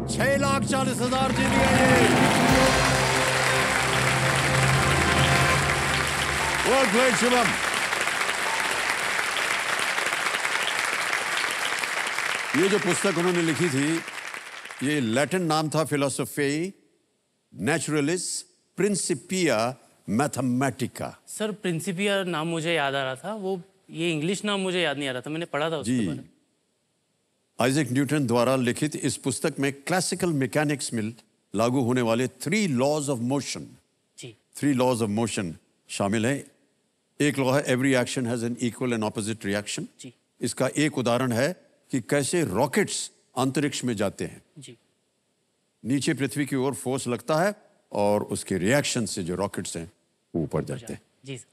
6,40,000 जीत गए ये। Well played Shubham. ये जो पुस्तक उन्होंने लिखी थी, ये लैटिन नाम था philosophy naturalis Principia Mathematica. Sir Principia नाम मुझे याद आ रहा था, वो ये इंग्लिश नाम मुझे याद नहीं आ रहा था, मैंने पढ़ा था उसके बारे में। आइजैक न्यूटन द्वारा लिखित इस पुस्तक में क्लासिकल मैकेनिक्स में लागू होने वाले 3 लॉज ऑफ मोशन, जी 3 लॉज ऑफ मोशन शामिल है। एक लॉ है every action has an equal and opposite reaction. जी इसका एक उदाहरण है कि कैसे रॉकेट्स अंतरिक्ष में जाते हैं। जी नीचे पृथ्वी की ओर फोर्स लगता है और उसके रिएक्शन से जो रॉकेट्स हैं वो ऊपर जाते हैं। जी सर।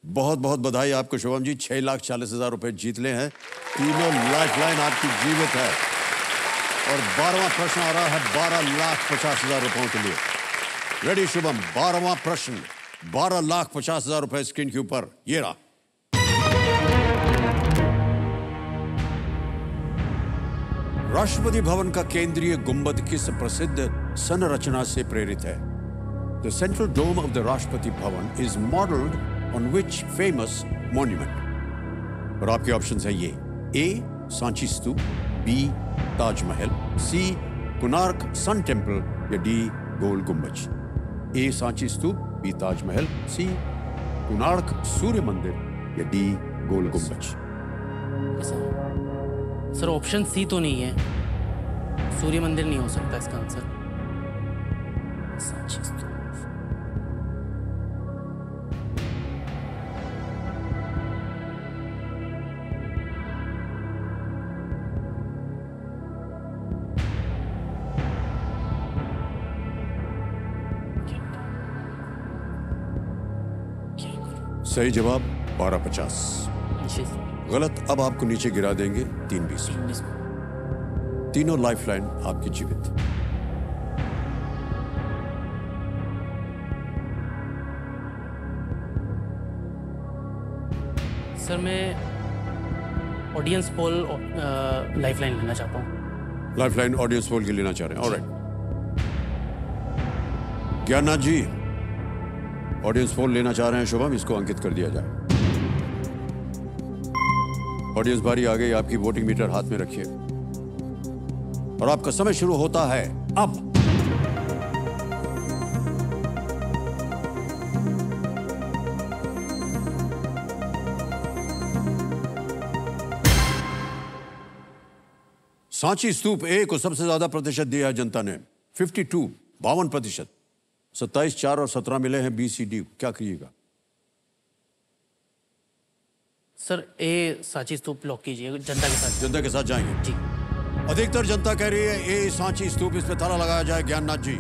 बहुत बहुत बधाई आपको शुभम जी, 6,40,000 रुपए जीत ले हैं। तीनों लाइफलाइन आपकी जीवित है। और 12वां प्रश्न आ रहा है 12,50,000 रुपयों के लिए। रेडी शुभम? 12वां प्रश्न, 12,50,000 रुपए स्क्रीन के ऊपर, ये रहा। राष्ट्रपति भवन का केंद्रीय गुंबद किस प्रसिद्ध संरचना से प्रेरित है? The central dome of the Rashtrapati Bhavan is modelled on which famous monument? और आपके ऑप्शन है ये: A Sanchi Stupa, B Taj Mahal, C Konark sun temple या D Gol Gumbaz. A Sanchi Stupa, B Taj Mahal, C Konark Surya Mandir या डी गोल गुंबज। सर ऑप्शन सी तो नहीं है, सूर्य मंदिर नहीं हो सकता इसका आंसर। सांची स्तूप। सही जवाब 12,50। जी गलत। अब आपको नीचे गिरा देंगे 3,20। तीनों लाइफलाइन आपकी जीवित। सर मैं ऑडियंस पोल लाइफलाइन लेना चाहता हूँ। लाइफलाइन ऑडियंस पोल की लेना चाह रहे हैं, ऑलराइट। ज्ञाननाथ जी ऑडियंस पोल लेना चाह रहे हैं, शुभम इसको अंकित कर दिया जाए। ऑडियंस बारी आ गई, आपकी वोटिंग मीटर हाथ में रखिए और आपका समय शुरू होता है अब। सांची स्तूप ए को सबसे ज्यादा प्रतिशत दिया है जनता ने, 52, 52%। 27, 4 और 17 मिले हैं बी सी डी। क्या करिएगा? Sir A Sanchi Stupa lock कीजिए, जनता के साथ। जनता के साथ जाएंगे जी। अधिकतर जनता कह रही है ए सांची स्तूप, इस पे ताला लगाया जाए। ज्ञाननाथ जी,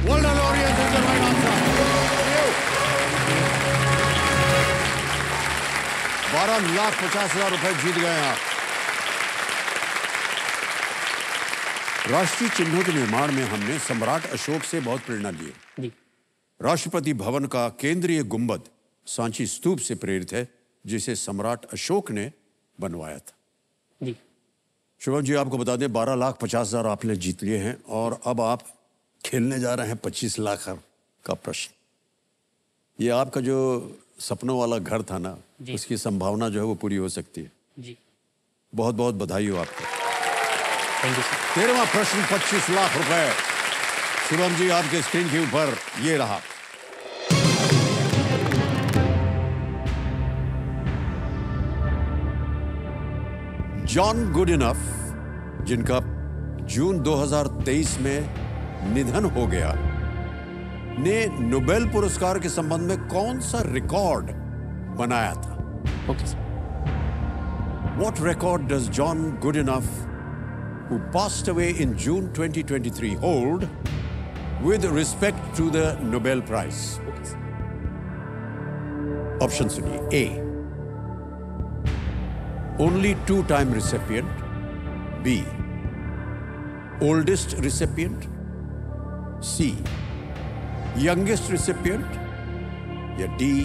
well done, audience, is the right answer. 12,50,000 रुपए जीत गए हैं आप। राष्ट्रीय चिन्हों के निर्माण में हमने सम्राट अशोक से बहुत प्रेरणा ली है। जी। राष्ट्रपति भवन का केंद्रीय गुंबद सांची स्तूप से प्रेरित है, जिसे सम्राट अशोक ने बनवाया था। जी। शुभम जी आपको बता दें 12,50,000 आपने जीत लिए हैं और अब आप खेलने जा रहे हैं 25 लाख का प्रश्न। ये आपका जो सपनों वाला घर था ना, उसकी संभावना जो है वो पूरी हो सकती है। जी। बहुत बहुत बधाई हो आपको। Thank you sir. 13वां प्रश्न 25 लाख रुपए। शुभम जी आपके स्क्रीन के ऊपर ये रहा। जॉन गुडइनफ, जिनका जून 2023 में निधन हो गया, ने नोबेल पुरस्कार के संबंध में कौन सा रिकॉर्ड बनाया था? Okay sir. What record does John Goodenough, who passed away in June 2023, hold with respect to the Nobel Prize? Okay sir. Option सुनिए। A, only 2 time recipient. B, oldest recipient. C, youngest recipient. या D,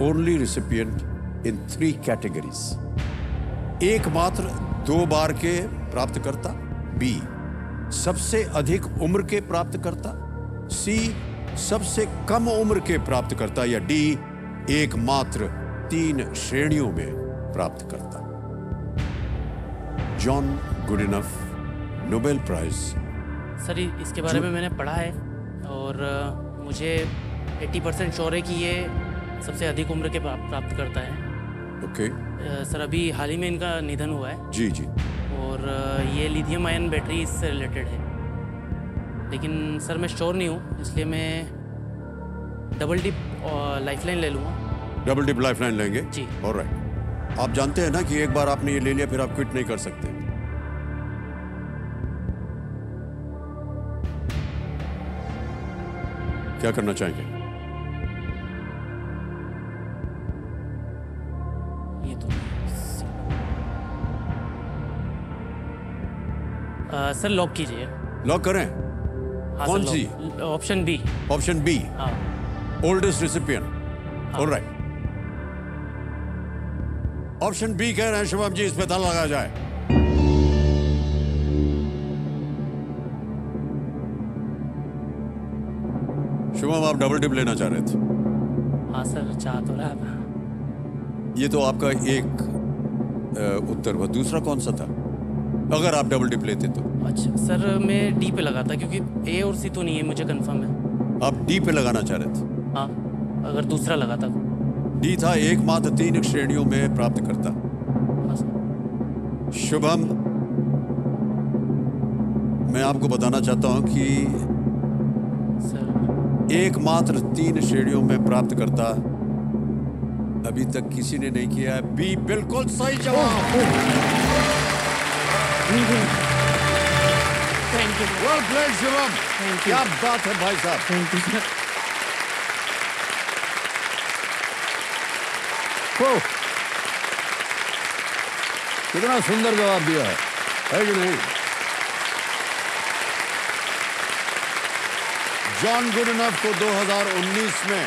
only recipient in 3 categories. एकमात्र 2 बार के प्राप्तकर्ता। B, सबसे अधिक उम्र के प्राप्तकर्ता। सी, सबसे कम उम्र के प्राप्तकर्ता। या डी, एकमात्र 3 श्रेणियों में प्राप्तकर्ता। John Goodenough, Nobel prize. Sir इसके बारे में मैंने पढ़ा है और मुझे 80% श्योर है कि ये सबसे अधिक उम्र के प्राप्तकर्ता है। ओके। सर अभी हाल ही में इनका निधन हुआ है। जी जी। और ये लिथियम आयन बैटरी इससे रिलेटेड है, लेकिन सर मैं श्योर नहीं हूँ, इसलिए मैं डबल डिप लाइफलाइन ले लूँगा। डबल डिप लाइफलाइन लेंगे जी। ऑलराइट। आप जानते हैं ना कि एक बार आपने ये ले लिया फिर आप क्विट नहीं कर सकते। क्या करना चाहेंगे? ये तो सर लॉक कीजिए। लॉक करें? हाँ, कौन सी? Option B. ऑप्शन बी, हाँ। Oldest recipient. Alright, option B कह रहे हैं शुभम जी, इस पे ताला लगाया जाए। शुभम आप डबल डिप लेना चाह रहे थे? हाँ सर चाह तो रहा था। ये तो आपका एक उत्तर हुआ, दूसरा कौन सा था अगर आप डबल डिप लेते तो? अच्छा सर मैं डी पे लगा था क्योंकि ए और सी तो नहीं है, मुझे कंफर्म है। आप डी पे लगाना चाह रहे थे? हाँ, अगर दूसरा लगा था। डी था एकमात्र 3 श्रेणियों में प्राप्त करता। हाँ सर। शुभम, मैं आपको बताना चाहता हूं कि सर एकमात्र 3 श्रेणियों में प्राप्त करता अभी तक किसी ने नहीं किया है। बी बिल्कुल सही जवाब। Thank you. Well played Shubham, क्या बात है भाई साहब। Thank you sir. कितना सुंदर जवाब दिया है कि नहीं? जॉन गुडइनफ को 2019 में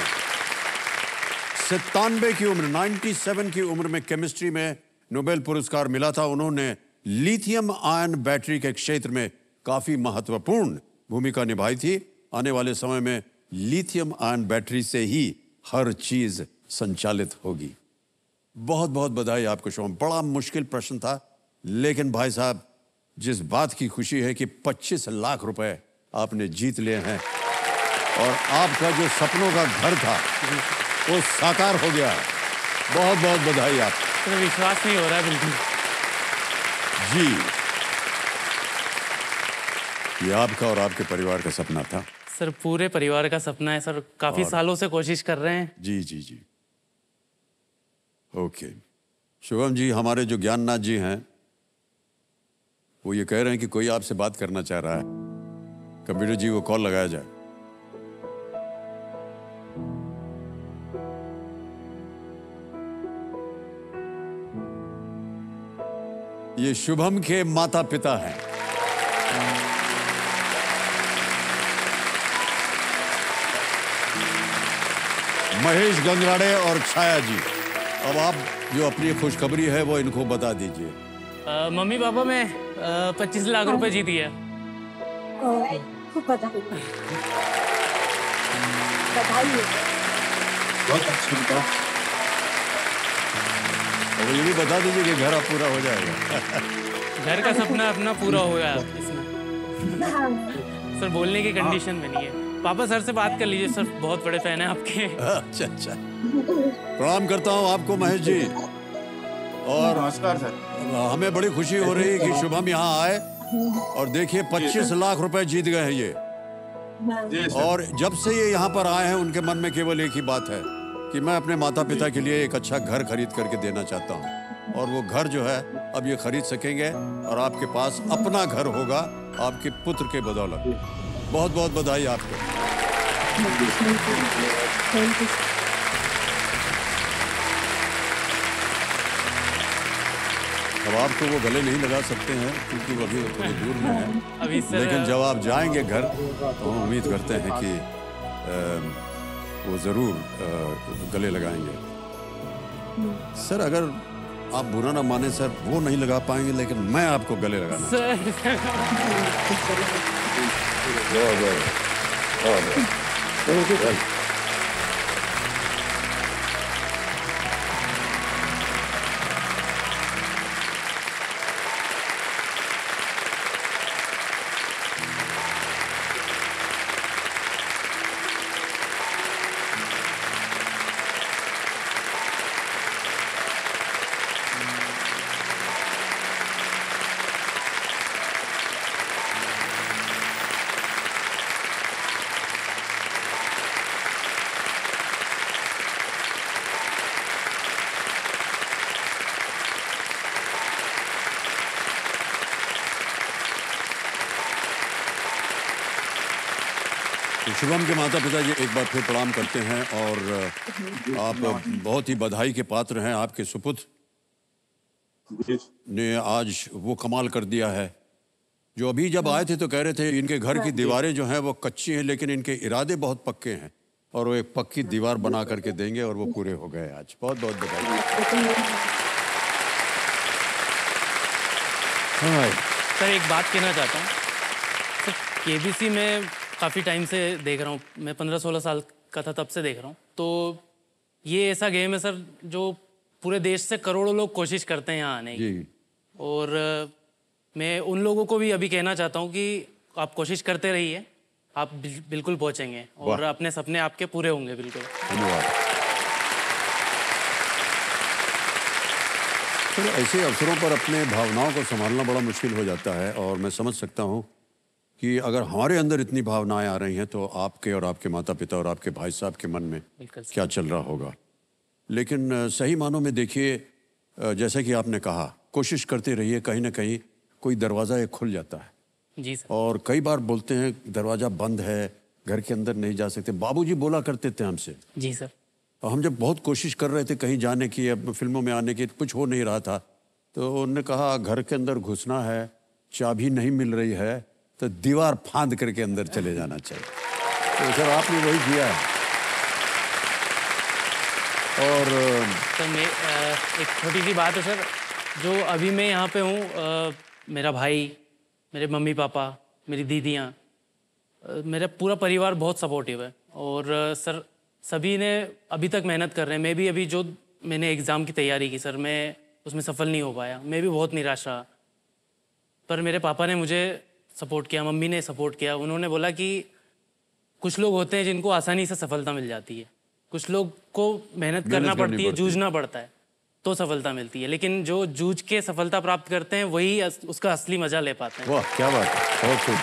97 की उम्र 97 की उम्र में केमिस्ट्री में नोबेल पुरस्कार मिला था। उन्होंने लिथियम आयन बैटरी के क्षेत्र में काफी महत्वपूर्ण भूमिका निभाई थी। आने वाले समय में लिथियम आयन बैटरी से ही हर चीज संचालित होगी। बहुत बहुत बधाई आपको शुभम। बड़ा मुश्किल प्रश्न था, लेकिन भाई साहब जिस बात की खुशी है कि 25 लाख रुपए आपने जीत लिए हैं और आपका जो सपनों का घर था वो साकार हो गया। बहुत बहुत बधाई आप। सर विश्वास नहीं हो रहा है बिल्कुल। जी, ये आपका और आपके परिवार का सपना था? सर पूरे परिवार का सपना है सर, काफी सालों से कोशिश कर रहे हैं। जी जी जी। ओके शुभम जी, हमारे जो ज्ञाननाथ जी हैं वो ये कह रहे हैं कि कोई आपसे बात करना चाह रहा है। कंप्यूटर जी वो कॉल लगाया जाए। ये शुभम के माता पिता हैं। महेश गंगराड़े और छाया जी, अब आप जो अपनी खुशखबरी है वो इनको बता दीजिए। मम्मी पापा मैं 25 लाख रुपए जीत गया। बहुत अच्छा। और ये भी बता दीजिए कि घर अब पूरा हो जाएगा। घर का सपना अपना पूरा हो गया इसमें। सर बोलने की कंडीशन में नहीं है। पापा सर से बात कर लीजिए, सर बहुत बड़े फैन हैं आपके। अच्छा अच्छा, प्रणाम करता हूँ आपको महेश जी। और नमस्कार सर। हमें बड़ी खुशी हो रही है कि शुभम यहाँ आए और देखिए 25 लाख रुपए जीत गए हैं ये। और जब से ये यहाँ पर आए हैं उनके मन में केवल एक ही बात है कि मैं अपने माता पिता के लिए एक अच्छा घर खरीद करके देना चाहता हूँ। और वो घर जो है अब ये खरीद सकेंगे और आपके पास अपना घर होगा आपके पुत्र के बदौलत। बहुत बहुत बधाई आपको। अब आप तो वो गले नहीं लगा सकते हैं क्योंकि वो अभी थोड़ी दूर में है। अभी सर लेकिन जब आप जाएंगे घर तो हम उम्मीद करते हैं कि वो ज़रूर गले लगाएंगे। सर अगर आप बुरा ना माने सर, वो नहीं लगा पाएंगे लेकिन मैं आपको गले लगाना सर शुभम के माता पिता जी एक बार फिर प्रणाम करते हैं और आप बहुत ही बधाई के पात्र हैं। आपके सुपुत्र ने आज वो कमाल कर दिया है जो अभी जब आए थे तो कह रहे थे इनके घर की दीवारें जो हैं वो कच्ची हैं लेकिन इनके इरादे बहुत पक्के हैं और वो एक पक्की दीवार बना करके देंगे और वो पूरे हो गए आज। बहुत बहुत बधाई। सर एक बात कहना चाहता हूँ सर, केबीसी में काफ़ी टाइम से देख रहा हूँ, मैं 15-16 साल का था तब से देख रहा हूँ। तो ये ऐसा गेम है सर जो पूरे देश से करोड़ों लोग कोशिश करते हैं यहाँ आने की, और मैं उन लोगों को भी अभी कहना चाहता हूँ कि आप कोशिश करते रहिए, आप बिल्कुल पहुँचेंगे और अपने सपने आपके पूरे होंगे बिल्कुल। धन्यवाद। तो ऐसे अवसरों पर अपने भावनाओं को संभालना बड़ा मुश्किल हो जाता है और मैं समझ सकता हूँ कि अगर हमारे अंदर इतनी भावनाएं आ रही हैं तो आपके और आपके माता पिता और आपके भाई साहब के मन में क्या चल रहा होगा। लेकिन सही मानों में देखिए, जैसा कि आपने कहा, कोशिश करते रहिए, कहीं ना कहीं कोई दरवाज़ा एक खुल जाता है। जी सर। और कई बार बोलते हैं दरवाज़ा बंद है, घर के अंदर नहीं जा सकते। बाबूजी बोला करते थे हमसे। जी सर। और हम जब बहुत कोशिश कर रहे थे कहीं जाने की, अब फिल्मों में आने की, कुछ हो नहीं रहा था, तो उन्होंने कहा घर के अंदर घुसना है, चाबी नहीं मिल रही है तो दीवार फांद करके अंदर चले जाना चाहिए। तो सर आपने वही किया है। और सर मैं एक छोटी सी बात है सर, जो अभी मैं यहाँ पे हूँ, मेरा भाई, मेरे मम्मी पापा, मेरी दीदियाँ, मेरा पूरा परिवार बहुत सपोर्टिव है। और सर सभी ने अभी तक मेहनत कर रहे हैं। मैं भी अभी जो मैंने एग्ज़ाम की तैयारी की सर, मैं उसमें सफल नहीं हो पाया, मैं भी बहुत निराश रहा। पर मेरे पापा ने मुझे सपोर्ट किया, मम्मी ने सपोर्ट किया। उन्होंने बोला कि कुछ लोग होते हैं जिनको आसानी से सफलता मिल जाती है, कुछ लोग को मेहनत करना पड़ती है, जूझना पड़ता है तो सफलता मिलती है, लेकिन जो जूझ के सफलता प्राप्त करते हैं वही उसका असली मजा ले पाते हैं। वाह क्या बात है, बहुत खूब।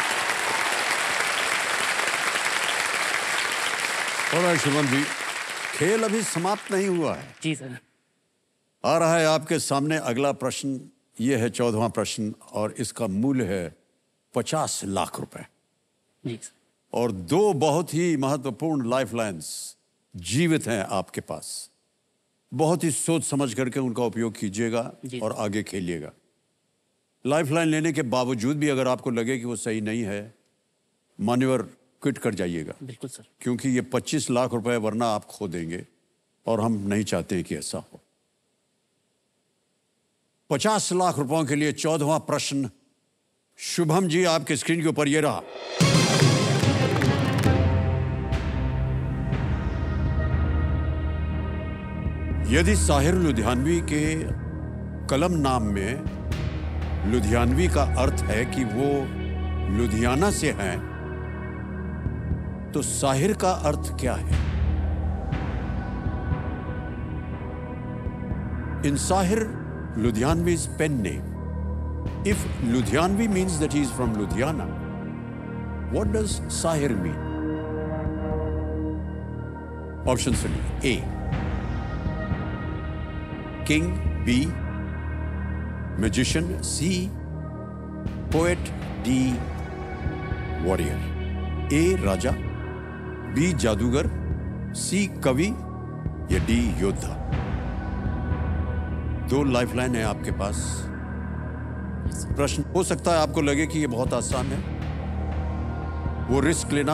और शुभम जी, खेल अभी समाप्त नहीं हुआ है। जी सर। आ रहा है आपके सामने अगला प्रश्न। ये है 14वां प्रश्न और इसका मूल्य है 50 लाख रुपए। जी सर। और 2 बहुत ही महत्वपूर्ण लाइफलाइंस जीवित हैं आपके पास। बहुत ही सोच समझ करके उनका उपयोग कीजिएगा और आगे खेलिएगा। लाइफलाइन लेने के बावजूद भी अगर आपको लगे कि वो सही नहीं है, मान्यवर क्विट कर जाइएगा। बिल्कुल सर। क्योंकि ये 25 लाख रुपए वरना आप खो देंगे और हम नहीं चाहते हैं कि ऐसा हो। 50 लाख रुपयों के लिए 14वां प्रश्न। शुभम जी, आपके स्क्रीन के ऊपर ये रहा। यदि साहिर लुधियानवी के कलम नाम में लुधियानवी का अर्थ है कि वो लुधियाना से हैं, तो साहिर का अर्थ क्या है? इन Sahir Ludhianvi's pen name. If Ludhianvi means that he is from Ludhiana, what does Sahir mean? Options for A. King. B. Magician. C. Poet. D. Warrior. A. Raja. B. जादूगर. C. कवि या D. योद्धा। 2 लाइफलाइन है आपके पास। प्रश्न हो सकता है आपको लगे कि ये बहुत आसान है, वो रिस्क लेना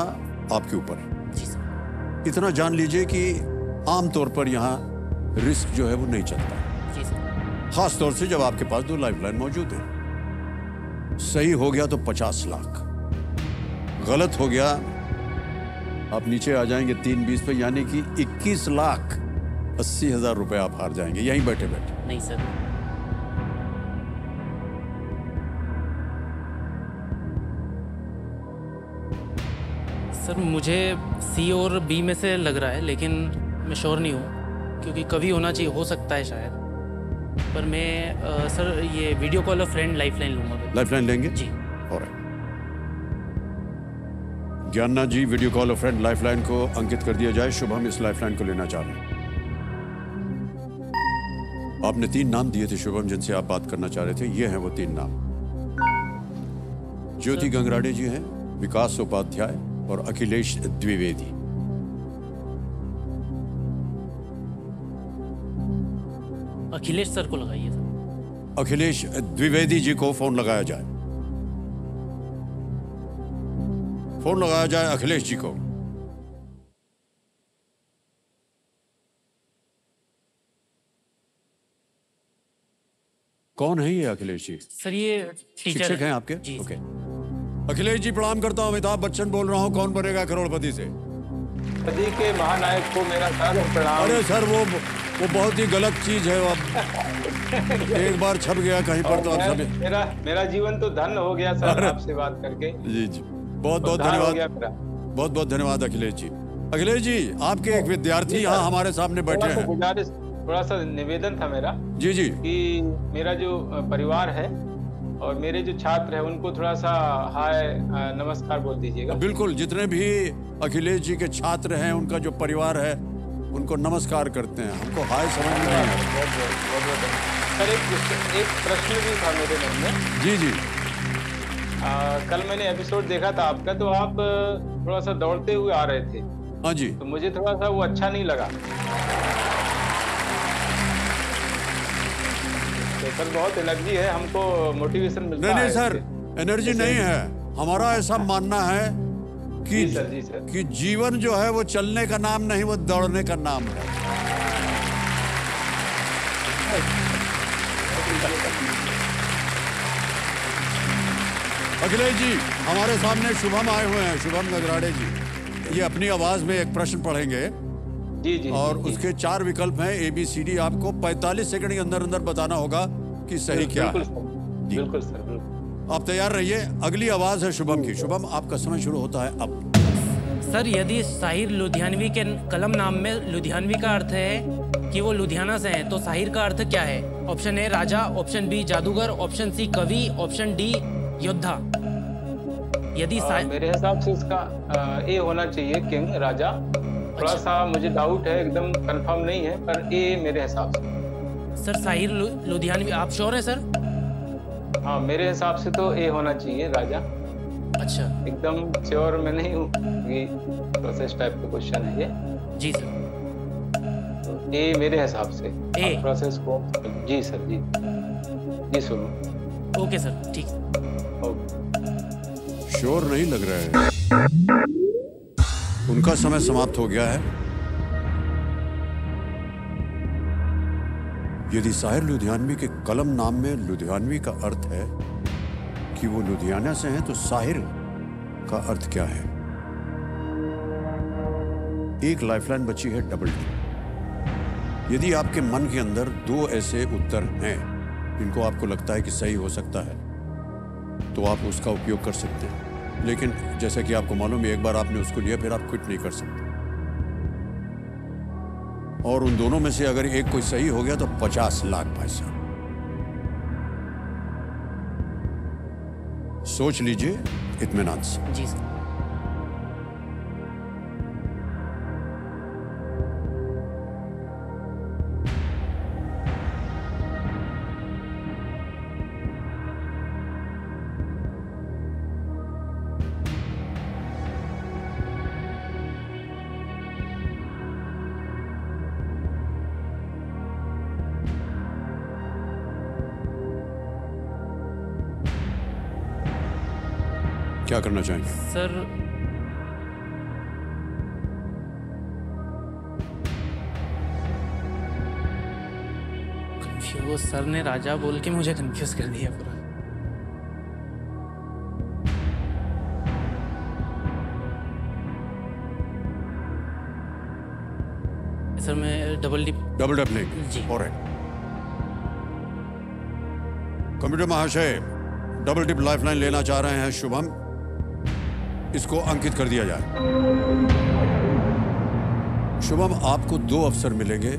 आपके ऊपर। जी सर। इतना जान लीजिए कि आमतौर पर यहाँ रिस्क जो है वो नहीं चलता, जी सर। खास तौर से जब आपके पास 2 लाइफलाइन मौजूद है। सही हो गया तो 50 लाख, गलत हो गया आप नीचे आ जाएंगे 3-20 पे, यानी कि 21,80,000 रुपए आप हार जाएंगे यहीं बैठे बैठे। नहीं सर। सर मुझे सी और बी में से लग रहा है, लेकिन मैं श्योर नहीं हूँ, क्योंकि कभी होना चाहिए, हो सकता है शायद। पर मैं सर ये video call of friend lifeline लूँगा। लाइफलाइन लेंगे जी। और Gyannath ji, video call of friend lifeline को अंकित कर दिया जाए। शुभम इस लाइफलाइन को लेना चाह रहे हैं। आपने 3 नाम दिए थे शुभम, जिनसे आप बात करना चाह रहे थे। ये हैं वो 3 नाम। ज्योति गंगराड़े जी हैं, विकास उपाध्याय और अखिलेश द्विवेदी। अखिलेश सर को लगाइए सर। अखिलेश द्विवेदी जी को फोन लगाया जाए। फोन लगाया जाए अखिलेश जी को। कौन है ये अखिलेश जी? सर ये टीचर शिक्षक हैं आपके? जी। ओके। अखिलेश जी प्रणाम करता हूं, अमिताभ बच्चन बोल रहा हूं। कौन बनेगा करोड़पति से? सदी के महानायक को मेरा सादर प्रणाम। अरे सर वो बहुत ही गलत चीज है। अब एक बार छप गया कहीं पर तो आप समझ। मेरा जीवन तो धन्य हो गया सर आपसे बात करके। जी जी, बहुत बहुत धन्यवाद। बहुत बहुत धन्यवाद अखिलेश जी। अखिलेश जी, आपके एक विद्यार्थी यहाँ हमारे सामने बैठे हैं। गुजारिश, थोड़ा सा निवेदन था मेरा। जी जी। कि मेरा जो परिवार है और मेरे जो छात्र हैं उनको थोड़ा सा हाय नमस्कार बोल दीजिएगा। बिल्कुल, जितने भी अखिलेश जी के छात्र हैं, उनका जो परिवार है, उनको नमस्कार करते हैं। हमको हाय समझ में नहीं है। सर एक प्रश्न भी था मेरे मन में। जी जी। कल मैंने एपिसोड देखा था आपका, तो आप थोड़ा सा दौड़ते हुए आ रहे थे। हाँ जी। तो मुझे थोड़ा सा वो अच्छा नहीं लगा। तो सर बहुत एनर्जी है, हमको मोटिवेशन मिलता है। नहीं सर, एनर्जी नहीं है। हमारा ऐसा मानना है कि जी सर। कि जीवन जो है वो चलने का नाम नहीं, वो दौड़ने का नाम है। अखिलेश जी, हमारे सामने शुभम आए हुए हैं, शुभम गंगराड़े जी। ये अपनी आवाज में एक प्रश्न पढ़ेंगे। जी जी। और उसके 4 विकल्प हैं, ABCD। आपको 45 सेकंड के अंदर अंदर बताना होगा कि सही क्या है। बिल्कुल सर, बिल्कुल। आप तैयार रहिए। अगली आवाज है शुभम की। शुभम, आपका समय शुरू होता है अब। सर यदि साहिर लुधियानवी के कलम नाम में लुधियानवी का अर्थ है कि वो लुधियाना से हैं, तो साहिर का अर्थ क्या है? ऑप्शन ए राजा, ऑप्शन बी जादूगर, ऑप्शन सी कवि, ऑप्शन डी योद्धा। यदि मेरे हिसाब से इसका ए होना चाहिए, किंग, राजा। थोड़ा सा मुझे डाउट है, एकदम कंफर्म नहीं है, पर ए मेरे हिसाब से। सर साहिर लुधियानवी, आप श्योर हैं सर? हाँ, मेरे हिसाब से तो ए होना चाहिए, राजा। अच्छा। एकदम श्योर मैं नहीं हूँ, ये प्रोसेस टाइप का क्वेश्चन है ये। जी सर। तो ए मेरे हिसाब से ए प्रोसेस को। जी सर, जी सुनो। ओके सर, ठीक। श्योर नहीं लग रहा है। उनका समय समाप्त हो गया है। यदि साहिर लुधियानवी के कलम नाम में लुधियानवी का अर्थ है कि वो लुधियाना से हैं, तो साहिर का अर्थ क्या है? एक लाइफलाइन बची है, डबल टी। यदि आपके मन के अंदर 2 ऐसे उत्तर हैं जिनको आपको लगता है कि सही हो सकता है, तो आप उसका उपयोग कर सकते हैं। लेकिन जैसा कि आपको मालूम है, एक बार आपने उसको लिया फिर आप क्विट नहीं कर सकते। और उन दोनों में से अगर एक कोई सही हो गया तो 50 लाख भाई साहब। सोच लीजिए इत्मीनान से। जी सर। क्या करना चाहेंगे? सर कंफ्यूज, सर ने राजा बोल के मुझे कंफ्यूज कर दिया पूरा। सर मैं डबल डिप लेंगे जी। ऑलराइट। कंप्यूटर महाशय डबल डिप लाइफलाइन लेना चाह रहे हैं शुभम, इसको अंकित कर दिया जाए। शुभम, आपको 2 अवसर मिलेंगे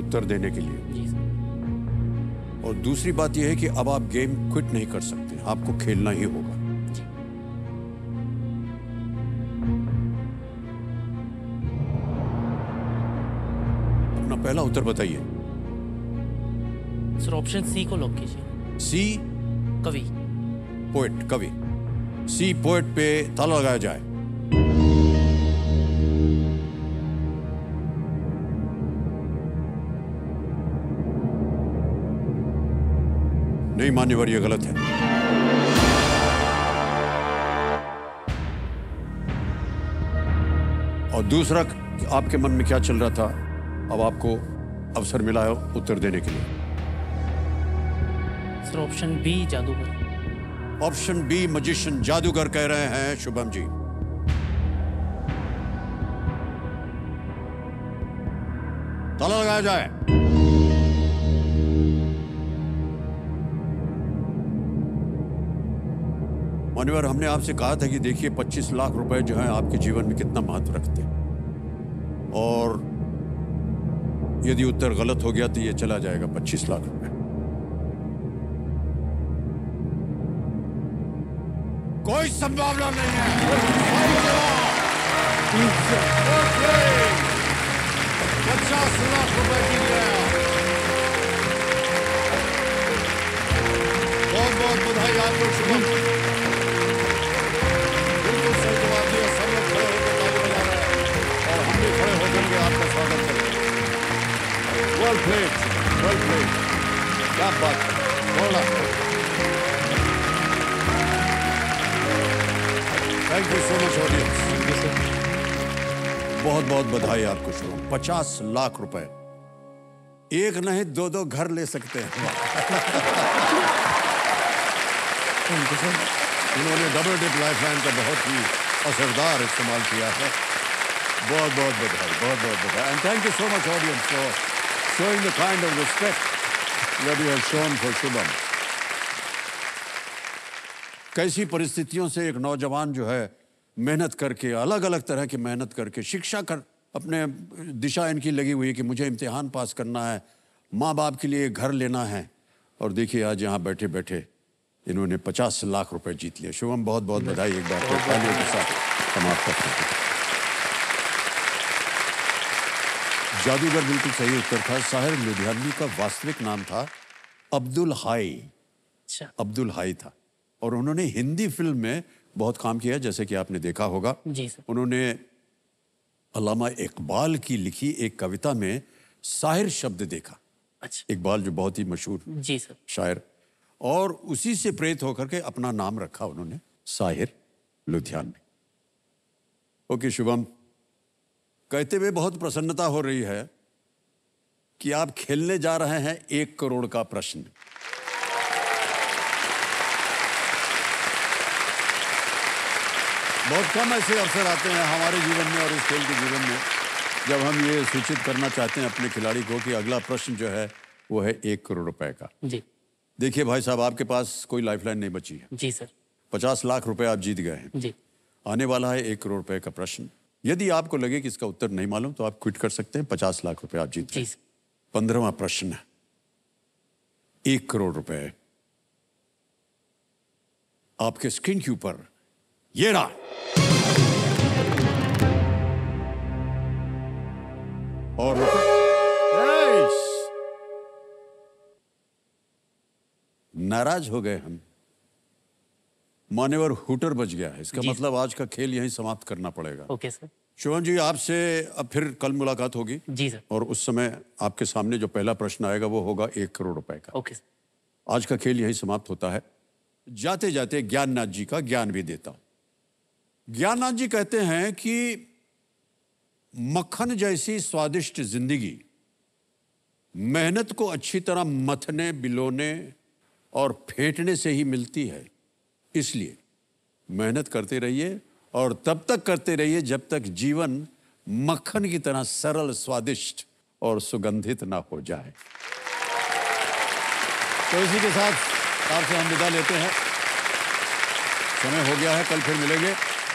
उत्तर देने के लिए। जी सर। और दूसरी बात यह है कि अब आप गेम क्विट नहीं कर सकते, आपको खेलना ही होगा। जी। अपना पहला उत्तर बताइए। सर ऑप्शन सी को लॉक कीजिए। सी कवि। पोएट, कवि। सी पोएट पे ताला लगाया जाए। नहीं मान्यवर, ये गलत है। और दूसरा, आपके मन में क्या चल रहा था? अब आपको अवसर मिला है उत्तर देने के लिए। सर ऑप्शन बी जादूगर। ऑप्शन बी मजिशियन, जादूगर कह रहे हैं शुभम जी। ताला लगाया जाए। मान्यवर, हमने आपसे कहा था कि देखिए 25 लाख रुपए जो हैं आपके जीवन में कितना महत्व रखते हैं, और यदि उत्तर गलत हो गया तो ये चला जाएगा 25 लाख रुपए। कोई संभावना नहीं है। 50 लाख रुपए जीत गया। बहुत बहुत बधाई आपको शुभम। बिल्कुल सही जवाब दिया। सब लोग खड़े होकर ताली बजा रहे हैं और हम भी खड़े होकर के आपका स्वागत करेंगे। Well played, well played. क्या बात है, बोला। Thank you so much audience. बहुत बहुत बधाई आपको शुभम। 50 लाख रुपए, एक नहीं 2-2 घर ले सकते हैं। उन्होंने डबल डिप लाइफलाइन का बहुत ही असरदार इस्तेमाल किया है। बहुत बहुत बधाई, बहुत बहुत बधाई। And thank you so much audience for showing the kind of respect that you have shown for Shubham. कैसी परिस्थितियों से एक नौजवान जो है मेहनत करके, अलग अलग तरह की मेहनत करके, शिक्षा कर अपने दिशा इनकी लगी हुई है कि मुझे इम्तिहान पास करना है, माँ बाप के लिए घर लेना है, और देखिए आज यहाँ बैठे बैठे इन्होंने 50 लाख रुपए जीत लिए। शुभम, बहुत बहुत बधाई एक बार फिर तालियों के साथ समाप्त करते हैं। जादूगर बिल्कुल सही उत्तर था। साहिर लुधियानवी का वास्तविक नाम था अब्दुल हाई। अच्छा। अब्दुल हाई था, और उन्होंने हिंदी फिल्म में बहुत काम किया, जैसे कि आपने देखा होगा। जी सर। उन्होंने अल्लामा इकबाल की लिखी एक कविता में साहिर शब्द देखा। अच्छा। इकबाल जो बहुत ही मशहूर जी सर। शायर, और उसी से प्रेरित होकर के अपना नाम रखा उन्होंने, साहिर लुधियानवी। ओके शुभम, कहते हुए बहुत प्रसन्नता हो रही है कि आप खेलने जा रहे हैं 1 करोड़ का प्रश्न। बहुत कम ऐसे अवसर आते हैं हमारे जीवन में और इस खेल के जीवन में जब हम ये सूचित करना चाहते हैं अपने खिलाड़ी को कि अगला प्रश्न जो है वो है 1 करोड़ रुपए का। जी। देखिए भाई साहब, आपके पास कोई लाइफलाइन नहीं बची है। जी सर। 50 लाख रुपए आप जीत गए हैं। जी। आने वाला है 1 करोड़ रुपए का प्रश्न। यदि आपको लगे कि इसका उत्तर नहीं मालूम तो आप क्विट कर सकते हैं। 50 लाख रुपए आप जीत गए। 15वां प्रश्न है, 1 करोड़ रुपए आपके स्क्रीन के ऊपर ये रहा। और नाराज हो गए हम, मान्यवर हुटर बज गया है। इसका मतलब आज का खेल यहीं समाप्त करना पड़ेगा। Okay sir. शुभम जी, आपसे अब फिर कल मुलाकात होगी। जी सर। और उस समय आपके सामने जो पहला प्रश्न आएगा वो होगा 1 करोड़ रुपए का। Okay sir. आज का खेल यहीं समाप्त होता है। जाते जाते ज्ञाननाथ जी का ज्ञान भी देता हूं। ज्ञाननाथ जी कहते हैं कि मक्खन जैसी स्वादिष्ट जिंदगी मेहनत को अच्छी तरह मथने, बिलोने और फेंटने से ही मिलती है। इसलिए मेहनत करते रहिए और तब तक करते रहिए जब तक जीवन मक्खन की तरह सरल, स्वादिष्ट और सुगंधित ना हो जाए। तो इसी के साथ आपसे हम विदा लेते हैं। समय हो गया है, कल फिर मिलेंगे।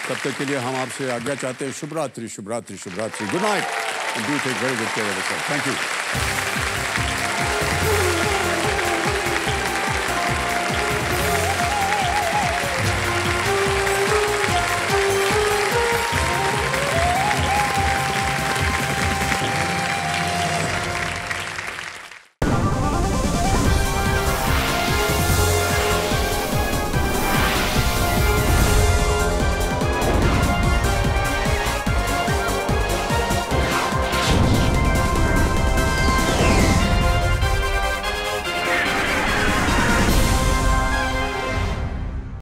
तब तक के लिए हम आपसे आज्ञा चाहते हैं। शुभ रात्रि, शुभ रात्रि, शुभ रात्रि। Good night. Do take very good care of yourself. Thank you.